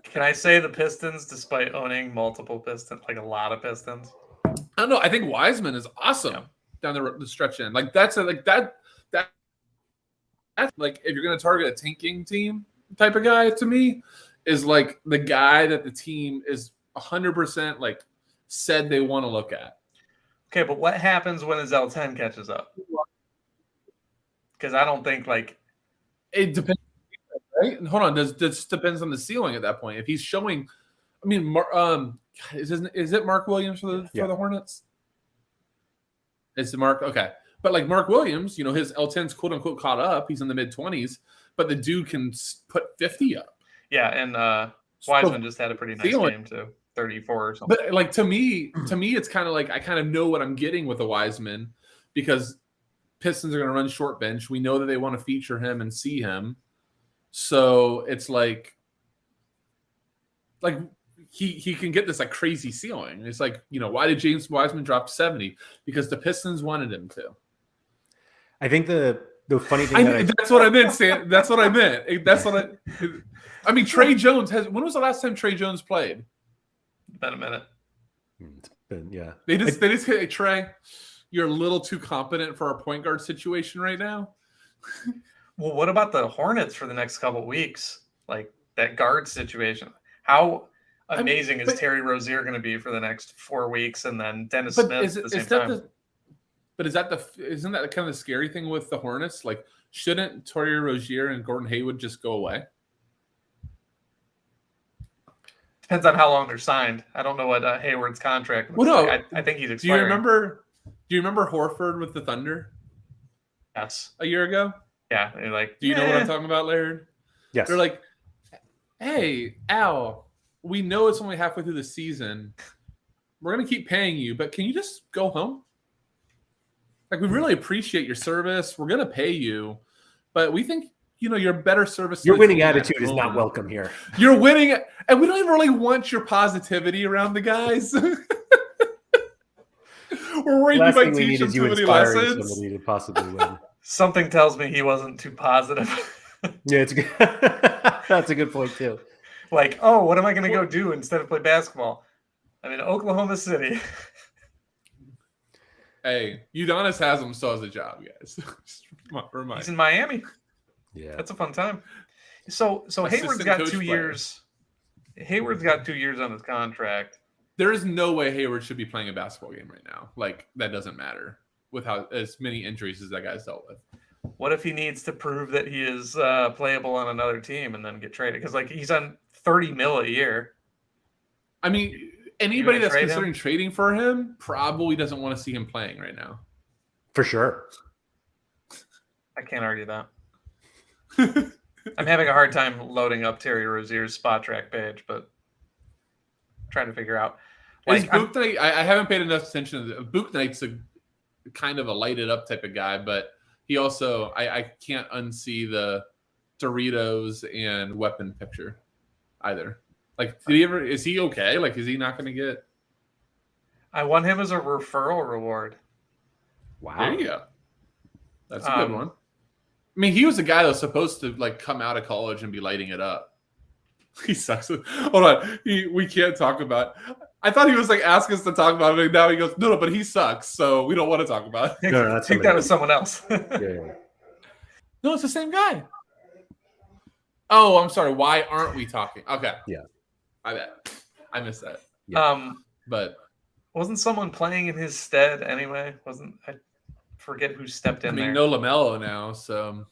Speaker 3: Can I say the Pistons, despite owning multiple Pistons, like a lot of Pistons?
Speaker 2: I don't know. I think Wiseman is awesome down the stretch end. Like that's like if you're going to target a tanking team type of guy, to me, is like the guy that the team is 100% like said they want to look at.
Speaker 3: Okay, but what happens when his L10 catches up? Because I don't think like
Speaker 2: it depends. Right? Hold on. This depends on the ceiling at that point. If he's showing, I mean, is it Mark Williams for the Hornets? It's Mark. Okay, but like Mark Williams, his L10's quote unquote caught up. He's in the mid-20s, but the dude can put 50 up.
Speaker 3: Yeah, and Wiseman just had a pretty nice game too, 34 or something.
Speaker 2: But like to me, it's kind of like I kind of know what I'm getting with the Wiseman because Pistons are going to run short bench. We know that they want to feature him and see him. So it's like he can get this like crazy ceiling. It's like, why did James Wiseman drop 70? Because the Pistons wanted him to.
Speaker 1: I think the funny thing
Speaker 2: that's what I meant, Sam. That's what I meant. I mean, Trey Jones when was the last time Trey Jones played?
Speaker 3: Been a minute.
Speaker 1: It's been, yeah.
Speaker 2: They just say, Trey, you're a little too competent for our point guard situation right now.
Speaker 3: Well, what about the Hornets for the next couple of weeks? Like that guard situation. How amazing is Terry Rozier going to be for the next 4 weeks, and then Dennis Smith at the same time?
Speaker 2: Isn't that kind of the scary thing with the Hornets? Like, shouldn't Terry Rozier and Gordon Hayward just go away?
Speaker 3: Depends on how long they're signed. I don't know what Hayward's contract looks like. I think he's expiring.
Speaker 2: Do you remember Horford with the Thunder?
Speaker 3: Yes.
Speaker 2: A year ago?
Speaker 3: Yeah. They're like,
Speaker 2: do you know what I'm talking about, Laird?
Speaker 1: Yes.
Speaker 2: They're like, hey, Al, we know it's only halfway through the season. We're going to keep paying you, but can you just go home? Like, we really appreciate your service. We're going to pay you, but we think, your better service.
Speaker 1: Your winning attitude is not welcome here.
Speaker 2: You're winning, and we don't even really want your positivity around the guys. We're worried you might teach them too many lessons.
Speaker 1: Somebody to possibly win.
Speaker 3: Something tells me he wasn't too positive.
Speaker 1: Yeah, it's good. That's a good point too.
Speaker 3: Like, oh, what am I going to go do instead of play basketball? I'm in Oklahoma City.
Speaker 2: Hey, Udonis Haslam still has a job, guys.
Speaker 3: He's in Miami.
Speaker 1: Yeah,
Speaker 3: that's a fun time. So Hayward's got 2 years. Hayward's got 2 years on his contract.
Speaker 2: There is no way Hayward should be playing a basketball game right now. Like, that doesn't matter with how as many injuries as that guy's dealt with.
Speaker 3: What if he needs to prove that he is playable on another team and then get traded? Because like he's on $30 million a year.
Speaker 2: I mean, anybody that's considering trading for him probably doesn't want to see him playing right now.
Speaker 1: For sure.
Speaker 3: I can't argue that. I'm having a hard time loading up Terry Rozier's spot track page, but I'm trying to figure out.
Speaker 2: Like, Bouknight, I haven't paid enough attention to Bouknight's a kind of a lighted up type of guy, but he also I can't unsee the Doritos and weapon picture either. Like, is he okay? Like, is he not going to get?
Speaker 3: I want him as a referral reward.
Speaker 2: Wow. There you go. That's a good one. I mean, he was a guy that was supposed to like come out of college and be lighting it up. He sucks. Hold on. We can't talk about. I thought he was like asking us to talk about it. And now he goes, no, but he sucks. So we don't want to talk about it.
Speaker 1: No,
Speaker 3: I
Speaker 1: that's
Speaker 3: think that was someone else.
Speaker 1: Yeah.
Speaker 2: No, it's the same guy. Oh, I'm sorry. Why aren't we talking? Okay.
Speaker 1: Yeah.
Speaker 2: I bet. I missed that.
Speaker 1: Yeah.
Speaker 2: But
Speaker 3: wasn't someone playing in his stead anyway? I forget who stepped in there.
Speaker 2: no LaMelo now, so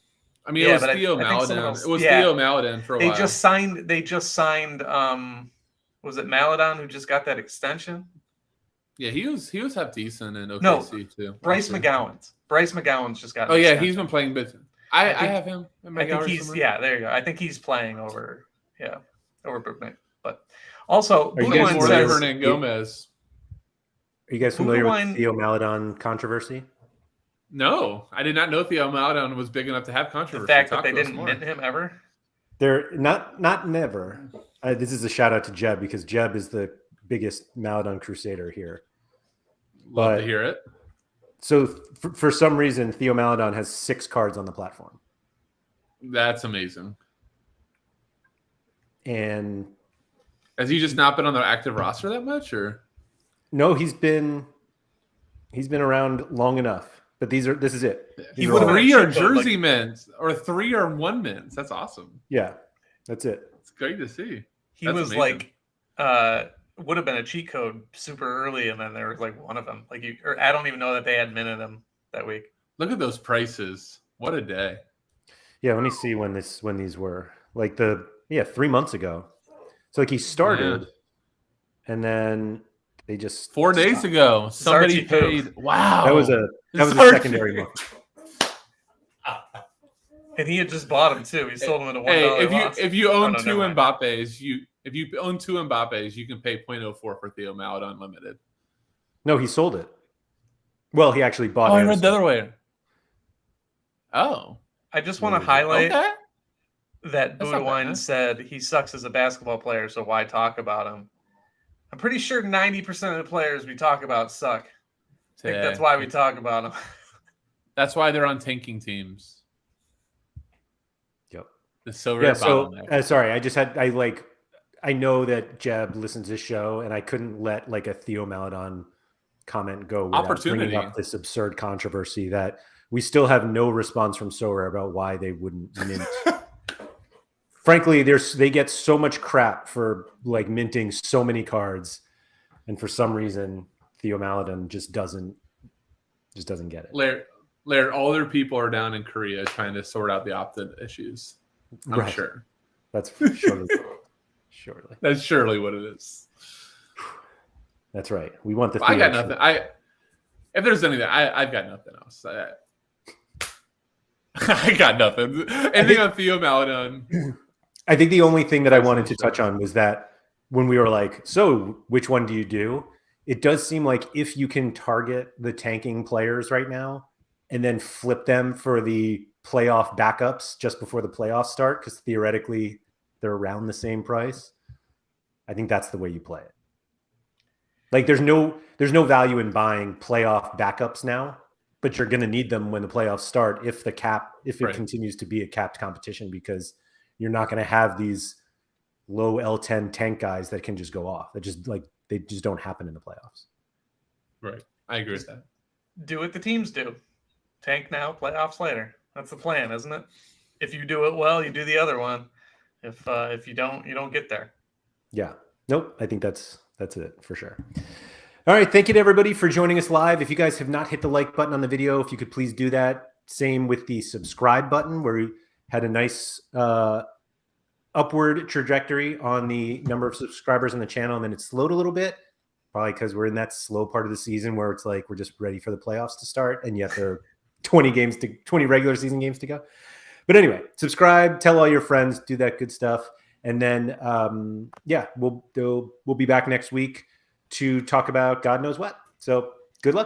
Speaker 2: I mean
Speaker 3: Yeah,
Speaker 2: it was
Speaker 3: but
Speaker 2: Theo
Speaker 3: I think someone
Speaker 2: Maledon.
Speaker 3: else-
Speaker 2: It was
Speaker 3: yeah.
Speaker 2: Theo Maledon for a
Speaker 3: They
Speaker 2: while.
Speaker 3: just signed was it Maledon who just got that extension?
Speaker 2: Yeah, he was half decent in OKC
Speaker 3: No,
Speaker 2: too.
Speaker 3: Bryce
Speaker 2: actually.
Speaker 3: McGowan's just got
Speaker 2: Oh
Speaker 3: an
Speaker 2: yeah,
Speaker 3: extension.
Speaker 2: he's been playing bit. I
Speaker 3: think-
Speaker 2: have him in my
Speaker 3: I think
Speaker 2: gallery
Speaker 3: he's
Speaker 2: somewhere.
Speaker 3: there you go. I think he's playing over Brooknight. But also
Speaker 1: Are you
Speaker 2: You
Speaker 1: guys
Speaker 2: guys more
Speaker 1: familiar
Speaker 2: than
Speaker 1: with-
Speaker 2: Hernan Gomez.
Speaker 1: Are you guys familiar with
Speaker 3: Budaline-
Speaker 1: the Theo Maledon controversy?
Speaker 2: No, I did not know Theo Maledon was big enough to have
Speaker 3: the
Speaker 2: controversy.
Speaker 3: fact that
Speaker 2: Talk
Speaker 3: they
Speaker 2: to us
Speaker 3: didn't
Speaker 2: more.
Speaker 3: mint him ever.
Speaker 1: They're not never. This is a shout out to Jeb because Jeb is the biggest Maledon crusader here.
Speaker 2: Love
Speaker 1: But-
Speaker 2: to hear it.
Speaker 1: So for some reason, Theo Maledon has 6 cards on the platform,
Speaker 2: That's amazing.
Speaker 1: and
Speaker 2: Has he just not been on the active roster that much, or
Speaker 1: no, he's been around long enough. But this is it.
Speaker 3: He
Speaker 1: These are
Speaker 3: would've
Speaker 1: all-
Speaker 3: been-
Speaker 2: 3 are
Speaker 3: cheat code,
Speaker 2: jersey mints, or 3 are 1 mints? That's awesome.
Speaker 1: Yeah, that's it.
Speaker 2: It's great to see.
Speaker 3: He
Speaker 2: That's
Speaker 3: was
Speaker 2: amazing.
Speaker 3: like would have been a cheat code super early, and then there was like one of them. I don't even know that they had minted him that week.
Speaker 2: Look at those prices. What a day.
Speaker 1: Yeah, let me see when these were. Like 3 months ago. So like he started, and then they just
Speaker 2: 4 days
Speaker 1: stopped.
Speaker 2: ago, somebody
Speaker 3: Archie Poo.
Speaker 2: paid. Wow.
Speaker 1: That was a
Speaker 2: Archie.
Speaker 1: secondary month.
Speaker 3: And he had just bought him too. He sold him at a $1
Speaker 2: Hey,
Speaker 3: loss.
Speaker 2: if you own
Speaker 3: no,
Speaker 2: two
Speaker 3: never mind.
Speaker 2: Mbappes, you own 2 Mbappes, you can pay 0.04 for Theo Maledon Unlimited.
Speaker 1: No, he sold it. Well, he actually bought.
Speaker 2: Oh, I
Speaker 1: and
Speaker 2: read the
Speaker 1: sold.
Speaker 2: other way. Oh,
Speaker 3: I just want to
Speaker 1: Okay.
Speaker 3: highlight
Speaker 2: okay.
Speaker 3: that
Speaker 2: That's not bad,
Speaker 3: Budaline
Speaker 2: huh?
Speaker 3: said he sucks as a basketball player, so why talk about him? I'm pretty sure 90% of the players we talk about suck. I think that's why we talk about them.
Speaker 2: That's why they're on tanking teams.
Speaker 1: Yep.
Speaker 2: The silver
Speaker 1: Yeah. So
Speaker 2: bottleneck.
Speaker 1: sorry, I know that Jeb listens to this show, and I couldn't let like a Theo Maledon comment go without bringing
Speaker 2: Opportunity.
Speaker 1: up this absurd controversy that we still have no response from Sorare about why they wouldn't mint. Frankly, they get so much crap for like minting so many cards, and for some reason Theo Maledon just doesn't get it.
Speaker 2: Laird, all their people are down in Korea trying to sort out the opt-in issues. I'm
Speaker 1: Right.
Speaker 2: sure.
Speaker 1: That's surely.
Speaker 2: That's surely what it is.
Speaker 1: That's right. We want the.
Speaker 2: I got
Speaker 1: Theo
Speaker 2: nothing. If there's anything, I've got nothing else. I got nothing. Anything on Theo Maledon?
Speaker 1: I think the only thing that I wanted to touch on was that when we were like, so which one do you do? It does seem like if you can target the tanking players right now and then flip them for the playoff backups just before the playoffs start, because theoretically they're around the same price, I think that's the way you play it. Like there's no value in buying playoff backups now, but you're going to need them when the playoffs start if it
Speaker 2: Right.
Speaker 1: continues to be a capped competition, because you're not going to have these low L10 tank guys that can just go off. They just don't happen in the playoffs.
Speaker 2: Right. I agree with that.
Speaker 3: Do what the teams do. Tank now, playoffs later. That's the plan, isn't it? If you do it well, you do the other one. If you don't, you don't get there.
Speaker 1: Yeah. Nope. I think that's it for sure. All right. Thank you to everybody for joining us live. If you guys have not hit the like button on the video, if you could please do that. Same with the subscribe button, where we had a nice upward trajectory on the number of subscribers on the channel, and then it slowed a little bit, probably because we're in that slow part of the season where it's like we're just ready for the playoffs to start, and yet there are 20 regular season games to go. But anyway, subscribe, tell all your friends, do that good stuff, and then we'll be back next week to talk about God knows what. So